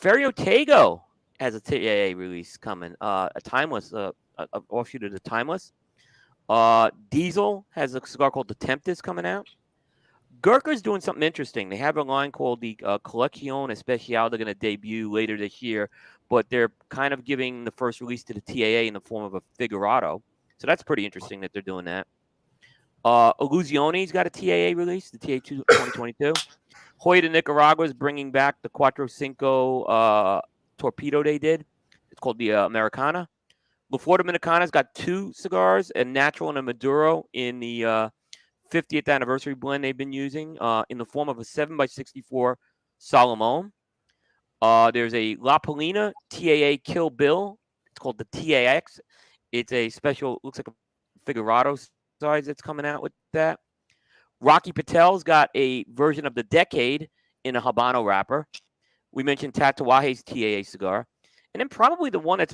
Ferio Tego has a TAA release coming, a Timeless, a offshoot of the Timeless. Diesel has a cigar called the Tempest coming out. Gurkha's doing something interesting. They have a line called the Colección Especial. They're going to debut later this year, but they're kind of giving the first release to the TAA in the form of a Figurado. So that's pretty interesting that they're doing that. Illusione's got a TAA release, the TAA 2022. Hoya de Nicaragua is bringing back the Cuatro Cinco Torpedo they did. It's called the Americana. La Flor Dominicana's got two cigars, a natural and a Maduro, in the 50th anniversary blend they've been using in the form of a 7x64 Solomon. There's a La Polina TAA Kill Bill. It's called the TAX. It's a special, looks like a Figurado size that's coming out with that. Rocky Patel's got a version of the Decade in a Habano wrapper. We mentioned Tatuaje's TAA cigar. And then probably the one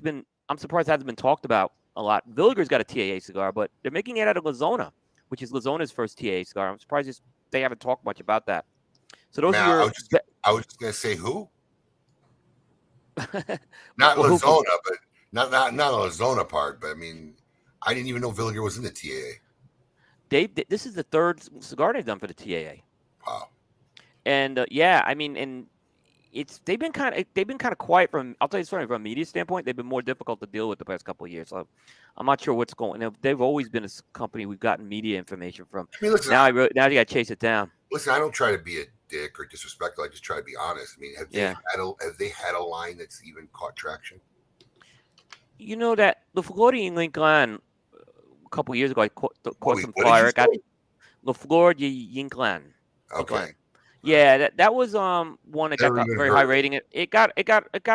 I'm surprised hasn't been talked about a lot. Villiger's got a TAA cigar, but they're making it out of La Zona, which is La Zona's first TAA cigar. I'm surprised they haven't talked much about that. So those are your...
I was just going to say who? Not La Zona, but not the La Zona part, but I mean, I didn't even know Villiger was in the TAA.
This is the third cigar they've done for the TAA.
Wow.
And I mean, and they've been kind of quiet from. I'll tell you something, from a media standpoint, they've been more difficult to deal with the past couple of years. So I'm not sure what's going. They've always been a company we've gotten media information from.
I mean, listen,
now you got to chase it down.
Listen, I don't try to be a dick or disrespectful. I just try to be honest. I mean, have they had a line that's even caught traction?
You know that the Flor de Yinclan a couple of years ago, I caught some fire. It got La Flor de Yinclan.
Okay.
Yeah, that was one that got a very high rating. It got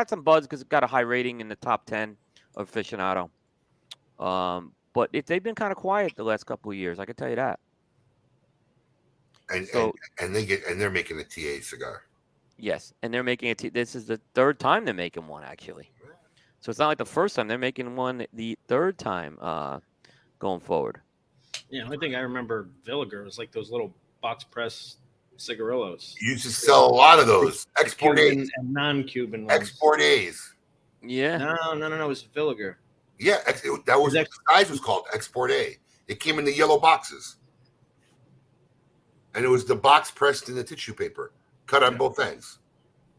some buzz because it got a high rating in the top 10 of Aficionado. But they've been kind of quiet the last couple of years. I can tell you that.
And they're making a TA cigar.
Yes, and they're making this is the third time they're making one, actually. So it's not like the first time. They're making one the third time going forward.
Yeah, the only thing I remember Villiger was like those little box press cigarillos.
You used to sell a lot of those. Export A's.
And non-Cuban ones.
Export A's.
Yeah.
No, it was Villiger.
Yeah, that was the size was called Export A. It came in the yellow boxes. And it was the box pressed in the tissue paper, cut on both ends.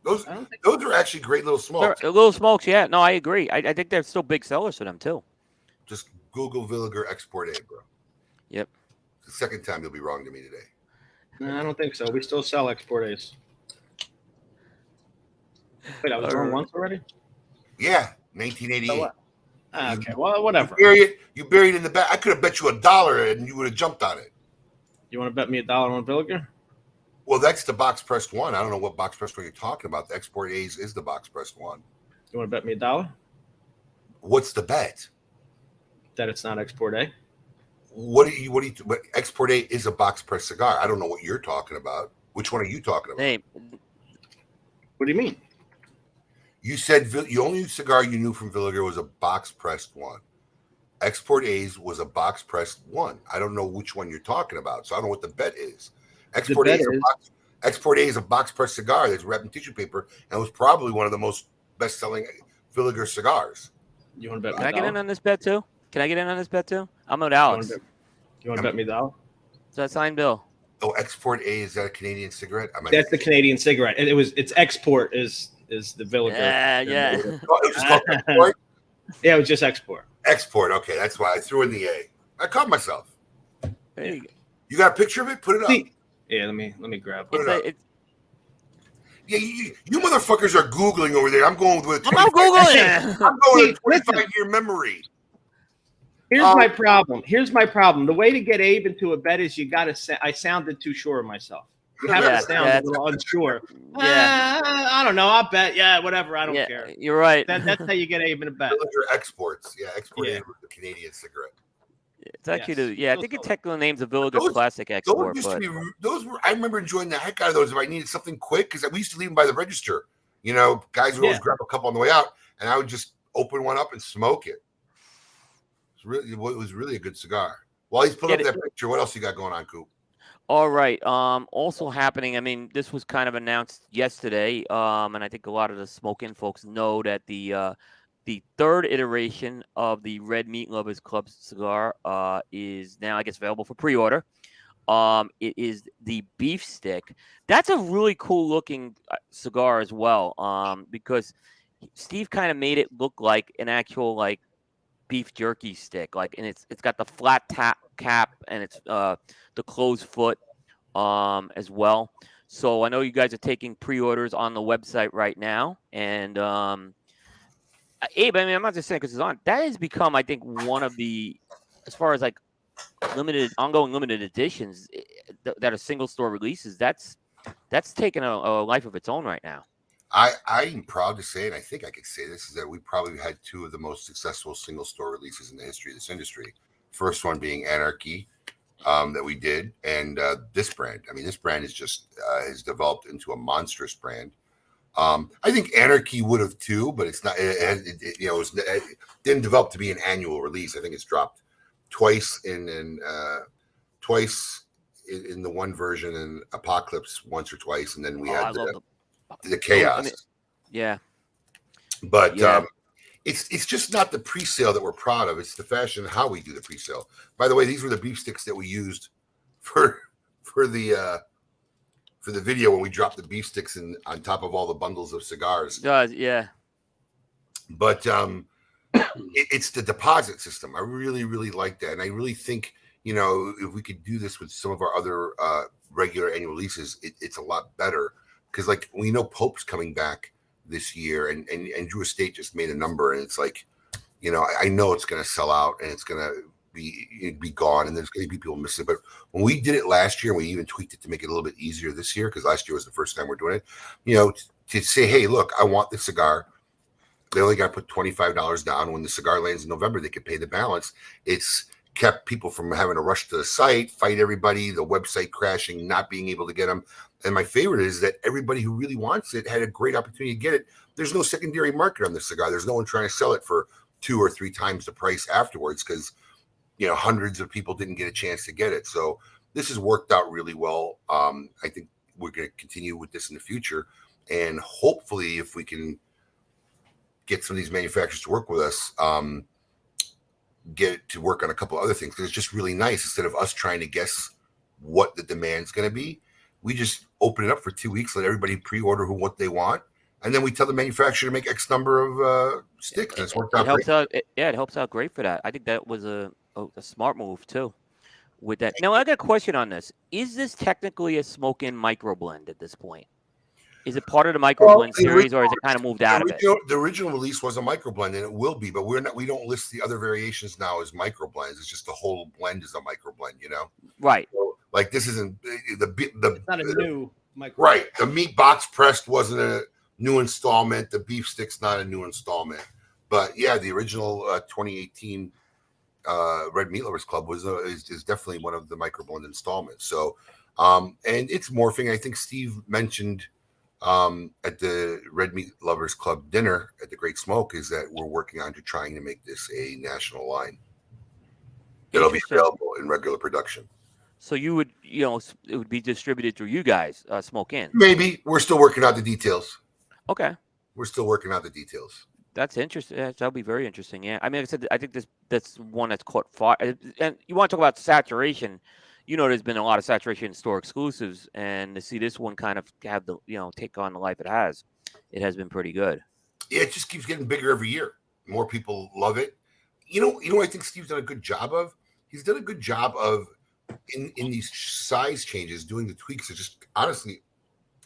Those are actually great little smokes.
They're little smokes, yeah. No, I agree. I think they're still big sellers for them, too.
Just Google Villiger Export A, bro.
Yep.
It's the second time you'll be wrong to me today.
No, I don't think so. We still sell Export A's. Wait, I was wrong once already?
Yeah,
So
1988.
what? Okay, well, whatever.
You buried in the back. I could have bet you $1 and you would have jumped on it.
You want to bet me $1 on Villiger?
Well, that's the box pressed one. I don't know what box pressed one you're talking about. The Export A's is the box pressed one.
You want to bet me $1?
What's the bet?
That it's not Export A?
What Export A is a box press cigar. I don't know what you're talking about. Which one are you talking about?
Hey,
what do you mean?
You said the only cigar you knew from Villiger was a box pressed one. Export A's was a box pressed one. I don't know which one you're talking about, so I don't know what the bet is. Export A is a box pressed cigar that's wrapped in tissue paper and was probably one of the most best selling Villiger cigars.
You want to bet?
Can I get in on this bet too? I'm with Alex.
You want to bet me $1?
Is that signed bill?
Oh, Export A, is that a Canadian cigarette?
That's the Canadian cigarette. It's Export is the Villiger.
Yeah.
Oh, it was just called Export?
Yeah, it was just Export.
Export. Okay, that's why I threw in the A. I caught myself.
There
You got a picture of it? Put it up.
Yeah, let me grab
Put it up. Yeah, you motherfuckers are Googling over there. I'm going with
I'm not Googling.
I'm going with a 25-year memory.
Here's my problem. The way to get Abe into a bet is you got to say, I sounded too sure of myself. You have to sound a little unsure.
Yeah.
I don't know. I'll bet. Yeah, whatever. I don't care.
You're right.
That's how you get Abe in a bet.
Villiger Exports. Yeah, Export A was the Canadian cigarette.
It's actually I think the technical name's a Villiger Classic Export.
I remember enjoying the heck out of those if I needed something quick because we used to leave them by the register. You know, guys would always grab a couple on the way out, and I would just open one up and smoke it. It was really a good cigar. While he's pulling up that picture, what else you got going on, Coop?
All right. Also happening. I mean, this was kind of announced yesterday, and I think a lot of the smoke-in folks know that the third iteration of the Red Meat Lovers Club cigar is now, I guess, available for pre-order. It is the beef stick. That's a really cool-looking cigar as well, because Steve kind of made it look like an actual beef jerky stick, and it's got the flat cap and it's the closed foot as well. So I know you guys are taking pre-orders on the website right now, and Abe, I mean, I'm not just saying because it's on. That has become, I think, one of the, as far as ongoing limited editions that are single store releases. That's taken a life of its own right now.
I'm proud to say, and I think I could say this, is that we probably had two of the most successful single store releases in the history of this industry. First one being Anarchy, that we did, and this brand. I mean, this brand is just has developed into a monstrous brand. I think Anarchy would have too, but it's not. It didn't develop to be an annual release. I think it's dropped twice in the one version, and Apocalypse once or twice, and then we had the Chaos. But it's just not the pre-sale that we're proud of. It's the fashion and how we do the pre-sale. By the way, these were the beef sticks that we used for the video when we dropped the beef sticks on top of all the bundles of cigars.
But
it's the deposit system. I really, really like that, and I really think if we could do this with some of our other regular annual releases, it's a lot better. Because we know Pope's coming back this year, and Drew Estate just made a number, and it's I know it's going to sell out, and it's going to be gone, and there's going to be people missing. But when we did it last year, and we even tweaked it to make it a little bit easier this year, because last year was the first time we're doing it. To say, hey, look, I want this cigar. They only got to put $25 down. When the cigar lands in November, they can pay the balance. It's kept people from having to rush to the site, fight everybody, the website crashing, not being able to get them. And my favorite is that everybody who really wants it had a great opportunity to get it. There's no secondary market on this cigar. There's no one trying to sell it for 2 or 3 times the price afterwards because, hundreds of people didn't get a chance to get it. So this has worked out really well. I think we're going to continue with this in the future. And hopefully if we can get some of these manufacturers to work with us, get it to work on a couple other things. Because it's just really nice. Instead of us trying to guess what the demand's going to be, we just open it up for 2 weeks, let everybody pre-order what they want, and then we tell the manufacturer to make X number of sticks. And it's worked out great.
It helps out great for that. I think that was a smart move too. With that, now I got a question on this: is this technically a smoke-in micro blend at this point? Is it part of the
Well,
microblend series, or is it kind of moved out of it?
The original release was a microblend, and it will be, but we don't list the other variations now as microblends. It's just the whole blend is a microblend, you know.
Right.
So, like this isn't
It's not a new micro.
right. The meat box pressed wasn't a new installment. The beef stick's not a new installment. But yeah, the original 2018 Red Meat Lovers Club is definitely one of the microblend installments. So, and it's morphing. I think Steve mentioned at the Red Meat Lovers Club dinner at the Great Smoke is that we're working on trying to make this a national line. It'll be available in regular production.
So you would, it would be distributed through you guys, Smoke Inn.
Maybe. We're still working out the details.
Okay.
We're still working out the details.
That's interesting. That'll be very interesting. Yeah. I mean, like I said, I think that's one that's caught fire. And you want to talk about saturation. There's been a lot of saturation in store exclusives, and to see this one kind of have the, take on the life it has been pretty good.
Yeah, it just keeps getting bigger every year. More people love it. I think Steve's done a good job of? He's done a good job of in these size changes, doing the tweaks. It just honestly,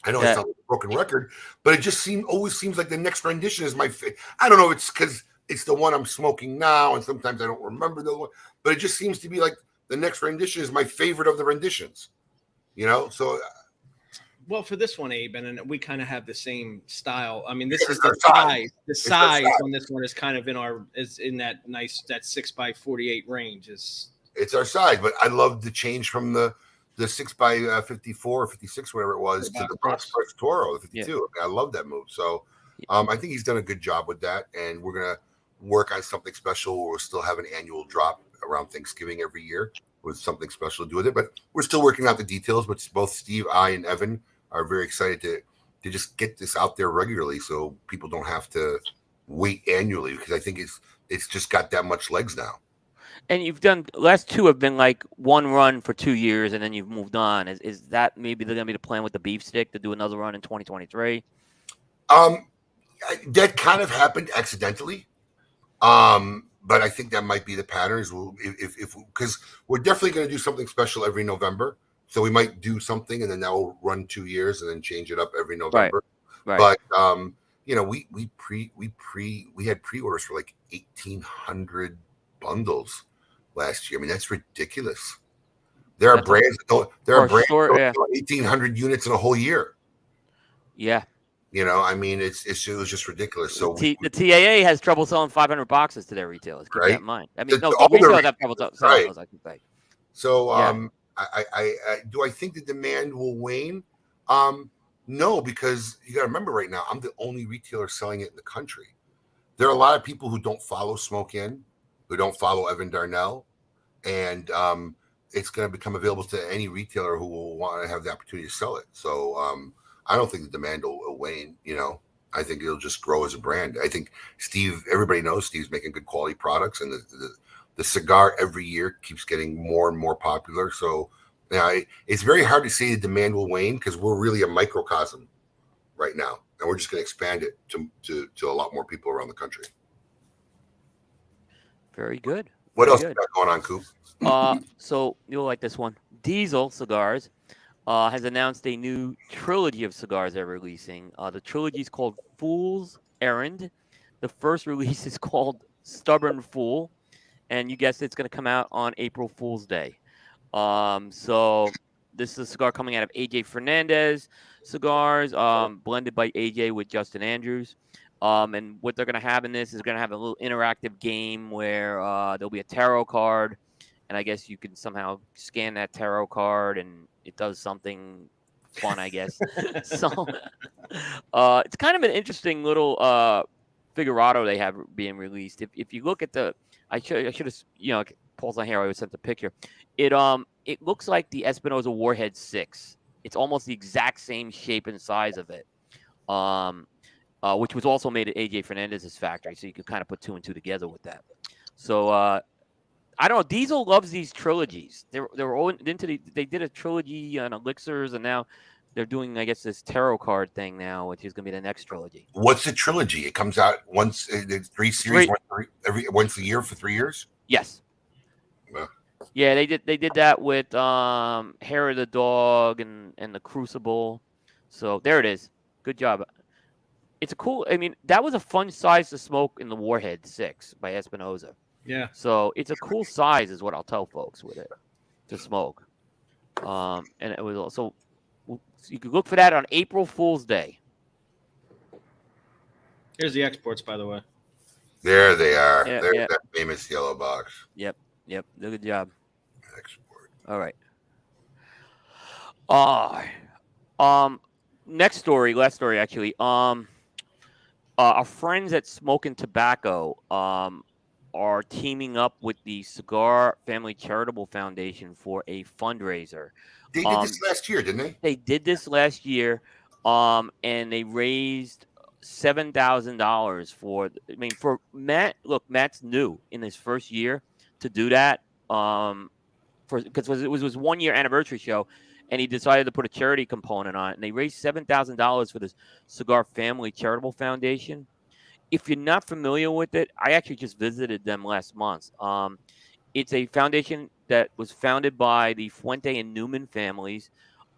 I know it's not a broken record, but it just always seems like the next rendition is my favorite. I don't know. It's because it's the one I'm smoking now, and sometimes I don't remember the one, but it just seems to be like the next rendition is my favorite of the renditions. So.
Well, for this one, Abe, and we kind of have the same style. I mean, this is the size. The size on this one is kind of in that nice 6x48 range.
It's our size, but I love the change from the 6x54 or 56, whatever it was, to the box press Toro, the 52. Yeah. I love that move. So I think he's done a good job with that, and we're gonna work on something special where we'll still have an annual drop around Thanksgiving every year with something special to do with it. But we're still working out the details. But both Steve, I, and Evan are very excited to just get this out there regularly, so people don't have to wait annually, because I think it's just got that much legs now.
And you've done last two have been like one run for 2 years, and then you've moved on. Is that maybe they're gonna be the plan with the beef stick to do another run in 2023?
That kind of happened accidentally, but I think that might be the pattern. If because we're definitely going to do something special every November, so we might do something and then that will run 2 years and then change it up every November. Right. But we had pre-orders for like 1,800 bundles last year. I mean, that's ridiculous. There are brands that don't 1,800 units in a whole year.
Yeah.
I mean, it was just ridiculous. So
the TAA has trouble selling 500 boxes to their retailers. Keep that in mind. I mean, the retailers have trouble selling those, I can say.
So, I do I think the demand will wane? No, because you got to remember right now, I'm the only retailer selling it in the country. There are a lot of people who don't follow Smoke Inn, who don't follow Evan Darnell, and it's going to become available to any retailer who will want to have the opportunity to sell it. So I don't think the demand will wane. I think it'll just grow as a brand. I think everybody knows Steve's making good quality products, and the cigar every year keeps getting more and more popular. So it's very hard to say the demand will wane, because we're really a microcosm right now, and we're just going to expand it to a lot more people around the country.
Very good.
What else you got going on, Coop?
So you'll like this one. Diesel Cigars has announced a new trilogy of cigars they're releasing. The trilogy is called Fool's Errand. The first release is called Stubborn Fool, and you guessed it's going to come out on April Fool's Day. So this is a cigar coming out of AJ Fernandez Cigars, blended by AJ with Justin Andrews. And what they're going to have in this is going to have a little interactive game where there'll be a tarot card, and I guess you can somehow scan that tarot card and it does something fun, I guess. So it's kind of an interesting little figurado they have being released. If you look at I should have, Paul's not here, I always sent the picture. It looks like the Espinosa Warhead 6. It's almost the exact same shape and size of it. Which was also made at AJ Fernandez's factory, so you could kind of put 2 and 2 together with that. So I don't know. Diesel loves these trilogies. They were all into they did a trilogy on elixirs, and now they're doing, I guess, this tarot card thing now, which is going to be the next trilogy.
What's a trilogy? It comes out once, 3 series, once a year for 3 years.
Yes.
Yeah.
Yeah, they did that with Hair of the Dog and the Crucible. So there it is. Good job. It's a cool. I mean, that was a fun size to smoke in the Warhead 6 by Espinosa.
Yeah.
So it's a cool size, is what I'll tell folks with it to smoke. And it was also you could look for that on April Fool's Day.
Here's the exports, by the way.
There they are.
Yeah,
There's
yeah.
that famous yellow box.
Yep. Good job.
Export.
All right. Next story, last story actually. Our friends at Smoking Tobacco are teaming up with the Cigar Family Charitable Foundation for a fundraiser.
They did this last year, didn't they?
They did this last year, and they raised $7,000 for. I mean, for Matt. Look, Matt's new in his first year to do that. Because it was his 1 year anniversary show, and he decided to put a charity component on it. And they raised $7,000 for this Cigar Family Charitable Foundation. If you're not familiar with it, I actually just visited them last month. It's a foundation that was founded by the Fuente and Newman families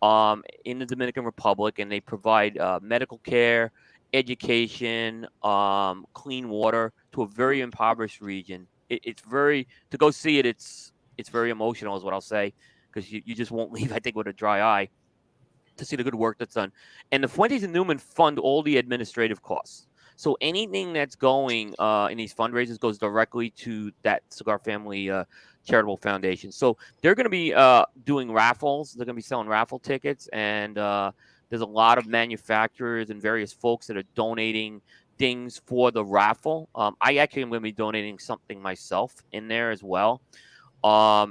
in the Dominican Republic, and they provide medical care, education, clean water to a very impoverished region. It's very, to go see it, it's very emotional, is what I'll say, because you just won't leave, I think, with a dry eye to see the good work that's done. And the Fuentes and Newman fund all the administrative costs. So anything that's going in these fundraisers goes directly to that Cigar Family Charitable Foundation. So they're going to be doing raffles. They're going to be selling raffle tickets. And there's a lot of manufacturers and various folks that are donating things for the raffle. I actually am going to be donating something myself in there as well. There'll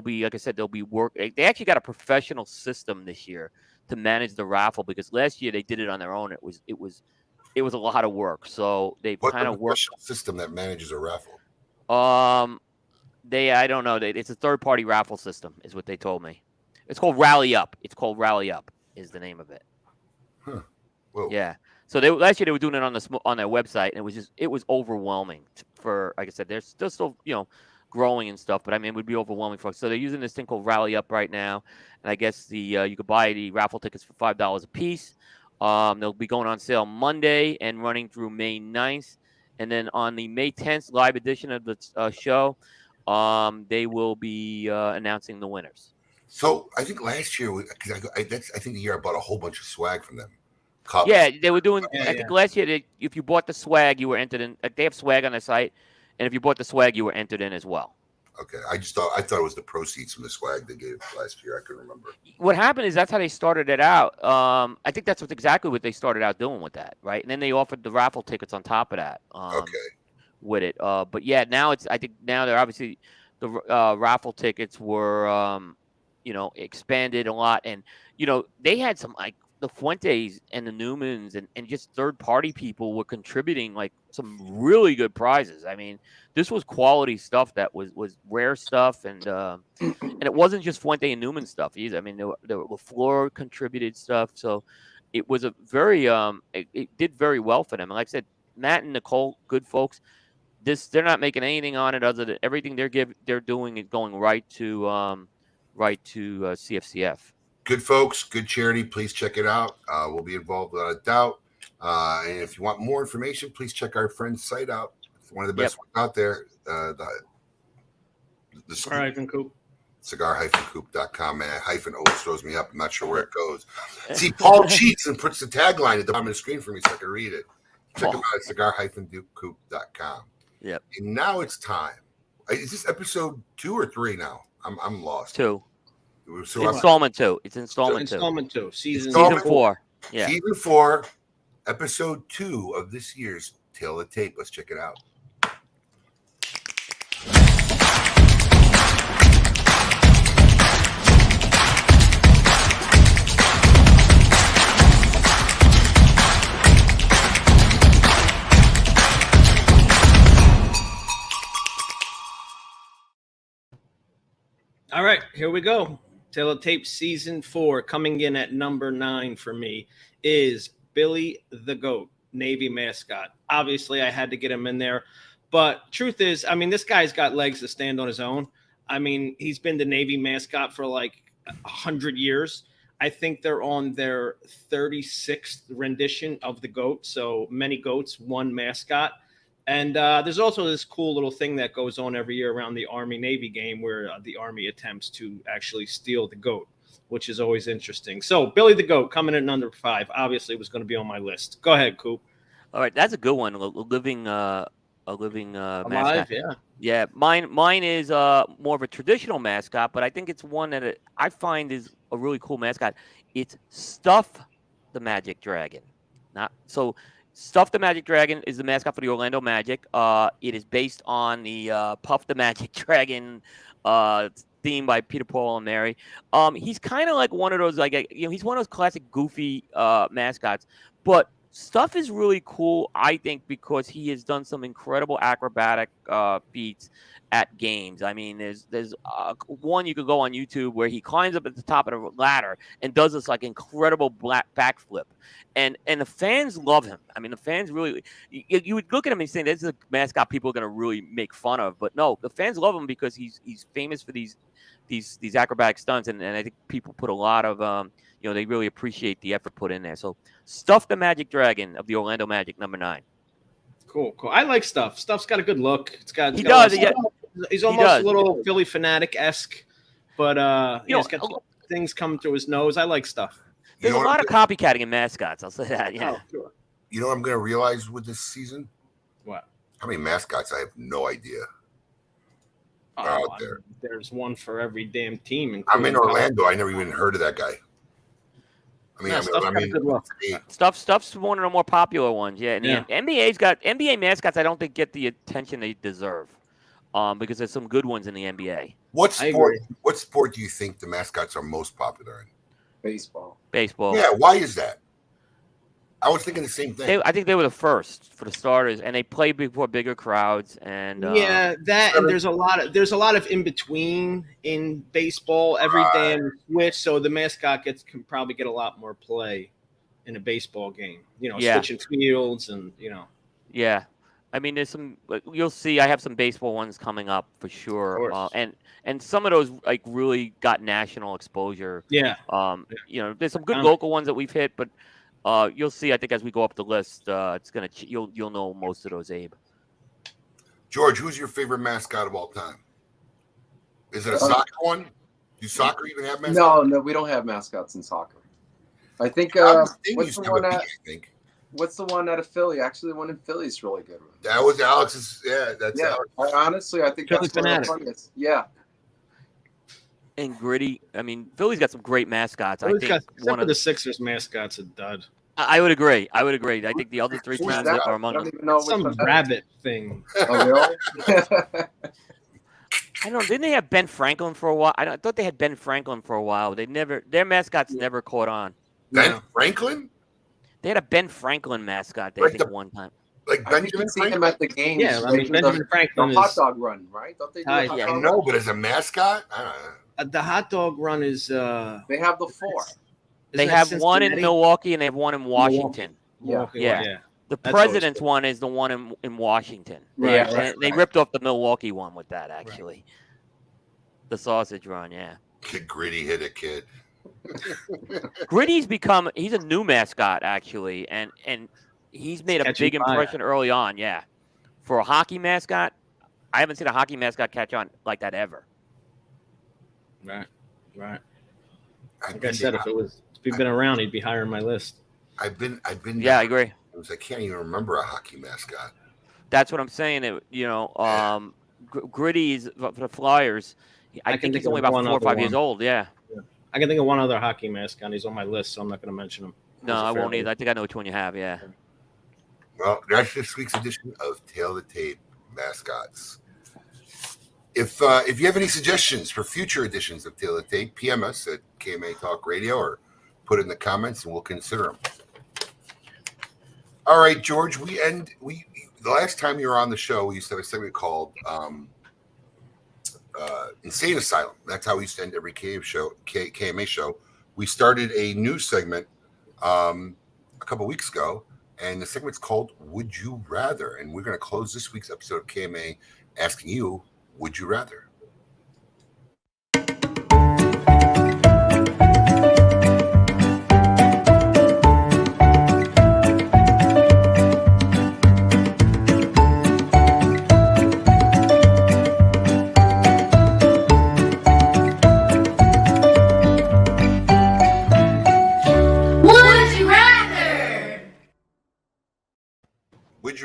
be, like I said, there'll be work. They actually got a professional system this year to manage the raffle, because last year they did it on their own. It was a lot of work. So they've kind of worked
system that manages a raffle.
I don't know. It's a third-party raffle system, is what they told me. It's called Rally Up. It's called Rally Up is the name of it.
Huh. Whoa.
Yeah. So last year they were doing it on their website, and it was overwhelming for, like I said, they're still growing and stuff, but I mean, it would be overwhelming for us. So they're using this thing called Rally Up right now, and I guess you could buy the raffle tickets for $5 a piece. They'll be going on sale Monday and running through May 9th. And then on the May 10th live edition of the show, they will be announcing the winners.
So I think last year, because I think the year I bought a whole bunch of swag from them. Cups.
Yeah, they were doing. I think last year, if you bought the swag, you were entered in. They have swag on their site, and if you bought the swag, you were entered in as well.
Okay, I thought it was the proceeds from the swag they gave last year. I couldn't remember.
What happened is that's how they started it out. I think that's exactly what they started out doing with that, right? And then they offered the raffle tickets on top of that.
Okay.
With it, but yeah, now I think now they're obviously the raffle tickets were, expanded a lot, and they had some like the Fuentes and the Newmans and just third-party people were contributing like some really good prizes. I mean, this was quality stuff that was rare stuff, and it wasn't just Fuente and Newman stuff either. I mean, the LaFleur contributed stuff, so it was a very it did very well for them. And like I said, Matt and Nicole, good folks. They're not making anything on it other than everything they're doing is going right to CFCF.
Good folks, good charity. Please check it out. We'll be involved without a doubt. And if you want more information, please check our friend's site out. It's one of the best ones out there. The
Cigar-Coop.
Cigar-Coop.com. Man, hyphen always throws me up. I'm not sure where it goes. See, Paul cheats and puts the tagline at the bottom of the screen for me so I can read it. Check them out at cigar-coop.com.
Yep.
And now it's time. Is this episode 2 or 3 now? I'm lost.
2.
So
installment 2. It's installment 2.
Installment 2. Season
4. Yeah.
Season 4, episode 2 of this year's Tale of the Tape. Let's check it out.
All right, here we go. Tale of Tape Season 4, coming in at number 9 for me, is Billy the Goat, Navy mascot. Obviously, I had to get him in there. But truth is, I mean, this guy's got legs to stand on his own. I mean, he's been the Navy mascot for like 100 years. I think they're on their 36th rendition of the goat. So many goats, one mascot. And there's also this cool little thing that goes on every year around the Army-Navy game where the Army attempts to actually steal the goat, which is always interesting. So Billy the Goat coming in under 5 obviously was going to be on my list. Go ahead, Coop.
All right, that's a good one. A living mascot.
Yeah.
Yeah, mine is more of a traditional mascot, but I think it's one that I find is a really cool mascot. It's Stuff the Magic Dragon. Stuff the Magic Dragon is the mascot for the Orlando Magic. It is based on the Puff the Magic Dragon theme by Peter, Paul, and Mary. He's kind of like one of those, he's one of those classic goofy mascots, but Stuff is really cool, I think, because he has done some incredible acrobatic feats at games. I mean, there's one you could go on YouTube where he climbs up at the top of the ladder and does this like incredible backflip, and the fans love him. I mean, the fans really, you would look at him and say this is a mascot people are going to really make fun of, but no, the fans love him because he's famous for these acrobatic stunts, and I think people put a lot of they really appreciate the effort put in there. So Stuff the Magic Dragon of the Orlando Magic, number 9.
Cool. I like Stuff. Stuff's got a good look.
He does.
He's almost a little Philly Fanatic-esque, but he's got things coming through his nose. I like Stuff.
There's a lot of copycatting in mascots. I'll say that. Yeah.
Oh, sure.
You know what I'm going to realize with this season?
What?
How many mascots? I have no idea. Out there.
There's one for every damn team.
I'm in Orlando. I never even heard of that guy.
Stuff's one of the more popular ones. Yeah, and the NBA's got NBA mascots. I don't think get the attention they deserve, because there's some good ones in the NBA.
What sport do you think the mascots are most popular in?
Baseball.
Yeah, why is that? I was thinking the same thing.
I think they were the first for the starters, and they play before bigger crowds. And
and there's a lot of in between in baseball. Every damn switch, so the mascot can probably get a lot more play in a baseball game. Switching fields and
Yeah, I mean, there's some. You'll see. I have some baseball ones coming up for sure, and some of those like really got national exposure.
Yeah.
There's some good local ones that we've hit, but. You'll see. I think as we go up the list, it's gonna. You'll know most of those, Abe.
George, who's your favorite mascot of all time? Is it a soccer one? Do soccer even have mascots?
No, we don't have mascots in soccer. I think. What's the one out of Philly? Actually, the one in Philly is really good.
That was Alex's. Yeah, that's Alex.
Honestly, I think that's one of the funniest. Yeah.
And Gritty. I mean, Philly's got some great mascots. I think
one of the Sixers mascots a dud.
I would agree. I think the other 3 teams are among them.
Some rabbit thing.
Oh, really?
I don't know. Didn't they have Ben Franklin for a while? I thought they had Ben Franklin for a while. Their mascots never caught on.
Ben Franklin?
They had a Ben Franklin mascot. I think one time.
Like Benjamin
Franklin? Him at the games.
Yeah, I mean, Benjamin Franklin
the hot dog run, right? Don't they do
I know, but as a mascot, I don't know.
The hot dog run is.
They have the 4.
They have one in Milwaukee and they have one in Washington.
Yeah.
The president's one is the one in Washington.
Right.
They ripped off the Milwaukee one with that, actually. Right. The sausage run, yeah.
Gritty hit a kid.
Gritty's he's a new mascot, actually, and he's made a big impression early on, yeah. For a hockey mascot, I haven't seen a hockey mascot catch on like that ever.
Right. Like I said, if he'd been around, he'd be higher on my list.
I've been.
Yeah, I agree.
I can't even remember a hockey mascot.
That's what I'm saying. Gritty's for the Flyers. I think he's only about 4 or 5 years old. Yeah.
I can think of one other hockey mascot. He's on my list, so I'm not going to mention him.
No, I won't either. I think I know which one you have. Yeah.
Well, that's this week's edition of Tail the Tape mascots. If you have any suggestions for future editions of Tail the Tape, PM us at KMA Talk Radio or put it in the comments and we'll consider them. All right, George, the last time you were on the show, we used to have a segment called Insane Asylum. That's how we used to end every KMA show. We started a new segment a couple weeks ago, and the segment's called Would You Rather? And we're going to close this week's episode of KMA asking you, would you rather?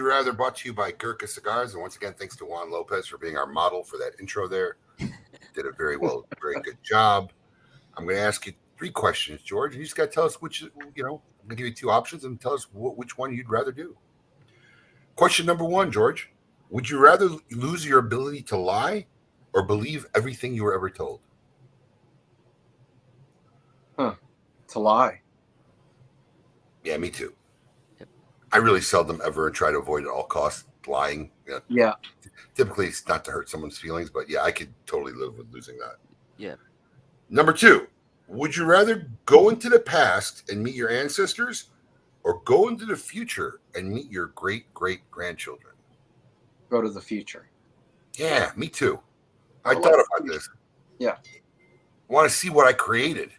You Rather brought to you by Gurkha Cigars. And once again, thanks to Juan Lopez for being our model for that intro there. Did a very very good job. I'm going to ask you 3 questions, George. And you just got to tell us which, I'm going to give you 2 options and tell us which one you'd rather do. Question number 1, George. Would you rather lose your ability to lie or believe everything you were ever told?
To lie.
Yeah, me too. I really seldom ever try to avoid at all costs lying.
Yeah.
Typically, it's not to hurt someone's feelings, but yeah, I could totally live with losing that.
Yeah.
Number 2, would you rather go into the past and meet your ancestors or go into the future and meet your great-great-grandchildren?
Go to the future.
Yeah, me too. I thought about this.
Yeah.
Want to see what I created,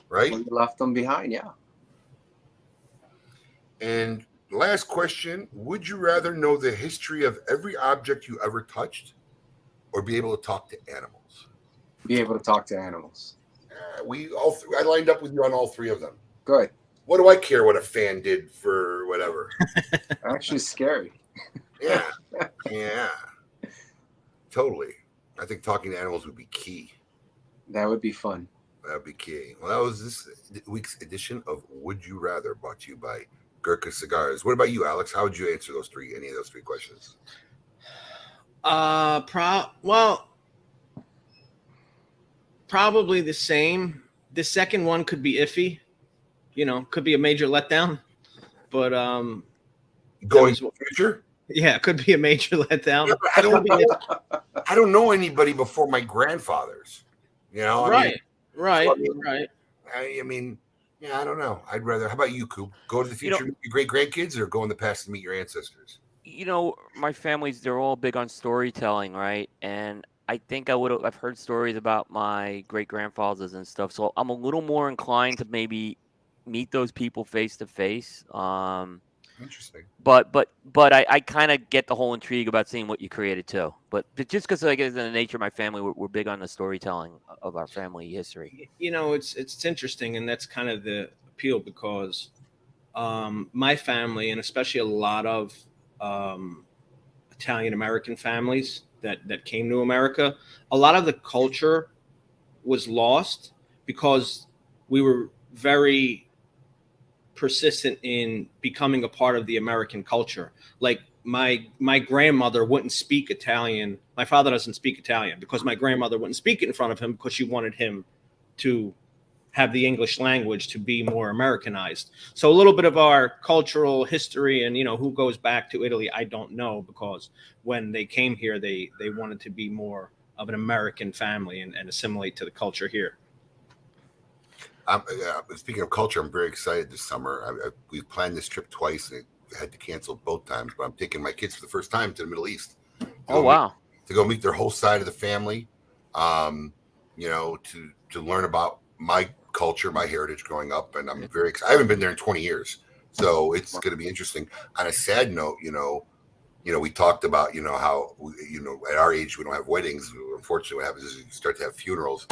right?
Well, you left them behind, yeah.
And last question, would you rather know the history of every object you ever touched or be able to talk to animals?
Be able to talk to animals.
I lined up with you on all 3 of them.
Good.
What do I care what a fan did for whatever?
Actually scary.
Yeah. Yeah. Totally. I think talking to animals would be key.
That would be fun.
That would be key. Well, that was this week's edition of Would You Rather, brought to you by Gurkha Cigars. What about you, Alex? How would you answer any of those 3 questions?
Probably the same. The second one could be iffy. Could be a major letdown. But
going to the future?
Yeah, it could be a major letdown.
Yeah, I don't know anybody before my grandfathers.
Right.
I mean, yeah, I don't know. I'd rather. How about you, Coop? Go to the future, meet your great grandkids, or go in the past to meet your ancestors?
My family's—they're all big on storytelling, right? And I think I've heard stories about my great grandfathers and stuff. So I'm a little more inclined to maybe meet those people face to face.
Interesting.
But I kind of get the whole intrigue about seeing what you created too. But just because I guess in the nature of my family, we're big on the storytelling of our family history.
It's interesting, and that's kind of the appeal because my family, and especially a lot of Italian American families that came to America, a lot of the culture was lost because we were very persistent in becoming a part of the American culture. Like my grandmother wouldn't speak Italian. My father doesn't speak Italian because my grandmother wouldn't speak it in front of him because she wanted him to have the English language to be more Americanized. So a little bit of our cultural history and, who goes back to Italy, I don't know, because when they came here, they wanted to be more of an American family and assimilate to the culture here.
Speaking of culture, I'm very excited this summer. We've planned this trip twice and had to cancel both times, but I'm taking my kids for the first time to the Middle East. To go meet their whole side of the family, to learn about my culture, my heritage growing up. And I'm very excited. I haven't been there in 20 years. So it's going to be interesting. On a sad note, we talked about, how, at our age, we don't have weddings. Unfortunately, what happens is you start to have funerals.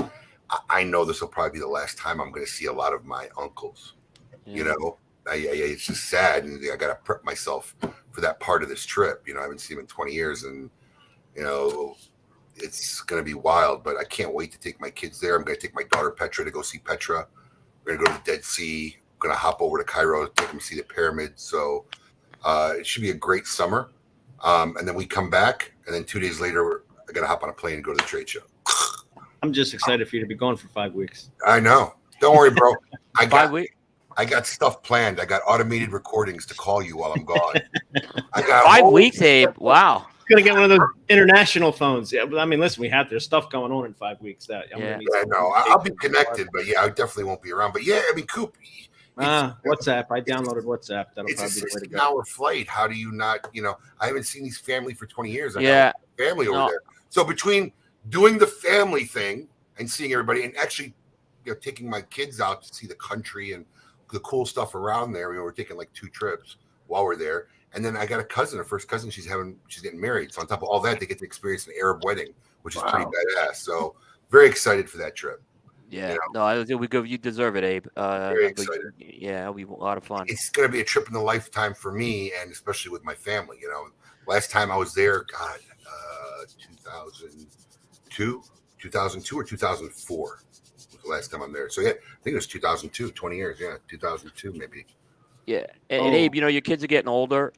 I know this will probably be the last time I'm going to see a lot of my uncles. Yeah. It's just sad, and I got to prep myself for that part of this trip. I haven't seen him in 20 years, and it's going to be wild. But I can't wait to take my kids there. I'm going to take my daughter Petra to go see Petra. We're going to go to the Dead Sea. I'm going to hop over to Cairo, take them to see the pyramids. So it should be a great summer. And then we come back, and then 2 days later, I got to hop on a plane and go to the trade show.
I'm just excited for you to be gone for 5 weeks.
I know. Don't worry, bro. I got
5 weeks.
I got stuff planned. I got automated recordings to call you while I'm gone. I got
5 weeks, Abe. Wow.
Gonna get one of those international phones. Yeah, but I mean, listen, there's stuff going on in 5 weeks. That
I know. I'll be connected, but I definitely won't be around. But yeah, I mean, Coop.
WhatsApp. I downloaded WhatsApp. That'll
It's
probably
a
be the way to go.
16-hour flight. How do you not? I haven't seen these family for 20 years. I
Yeah.
got family over there. So between doing the family thing and seeing everybody, and actually, taking my kids out to see the country and the cool stuff around there. We're taking like 2 trips while we're there. And then I got a first cousin. She's getting married. So on top of all that, they get to experience an Arab wedding, which is pretty badass. So very excited for that trip.
Yeah, you deserve it, Abe.
Very excited.
Yeah, it'll be a lot of fun.
It's going to be a trip in a lifetime for me, and especially with my family. Last time I was there, God, 2002 or 2004 was the last time I'm there. So yeah, I think it was 2002, 20 years. Yeah, 2002 maybe.
Yeah, and Abe, your kids are getting older.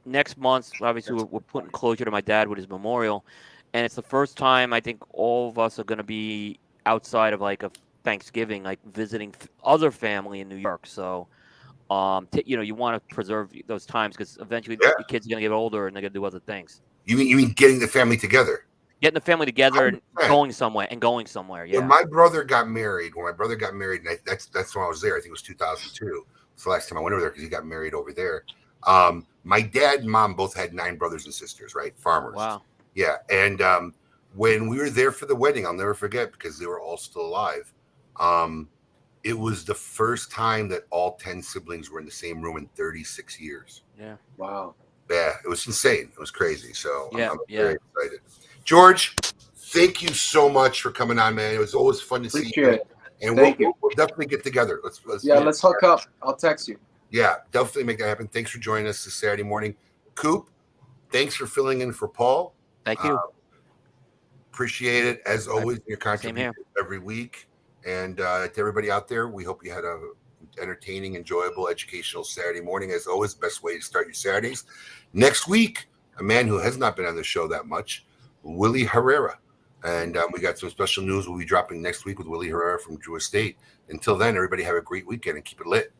Next month, obviously, we're putting closure to my dad with his memorial, and it's the first time I think all of us are going to be outside of like a Thanksgiving, like visiting other family in New York. So, you want to preserve those times because eventually your kids are going to get older and they're going to do other things.
You mean getting the family together?
Getting the family together and going somewhere. Yeah.
When my brother got married, and that's when I was there. I think it was 2002. It's the last time I went over there because he got married over there. My dad and mom both had 9 brothers and sisters, right? Farmers.
Wow.
Yeah. And when we were there for the wedding, I'll never forget because they were all still alive. It was the first time that all 10 siblings were in the same room in 36 years.
Yeah.
Wow.
Yeah, it was insane. It was crazy. So I'm very excited. George, thank you so much for coming on, man. It was always fun to see you. And we'll definitely get together.
Let's hook up. I'll text you.
Yeah, definitely make that happen. Thanks for joining us this Saturday morning. Coop, thanks for filling in for Paul.
Thank you.
Appreciate it, as always, your contribution every week. And to everybody out there, we hope you had a entertaining, enjoyable, educational Saturday morning. As always, best way to start your Saturdays. Next week, a man who has not been on the show that much, Willie Herrera. And we got some special news we'll be dropping next week with Willie Herrera from Drew Estate. Until then, everybody have a great weekend and keep it lit.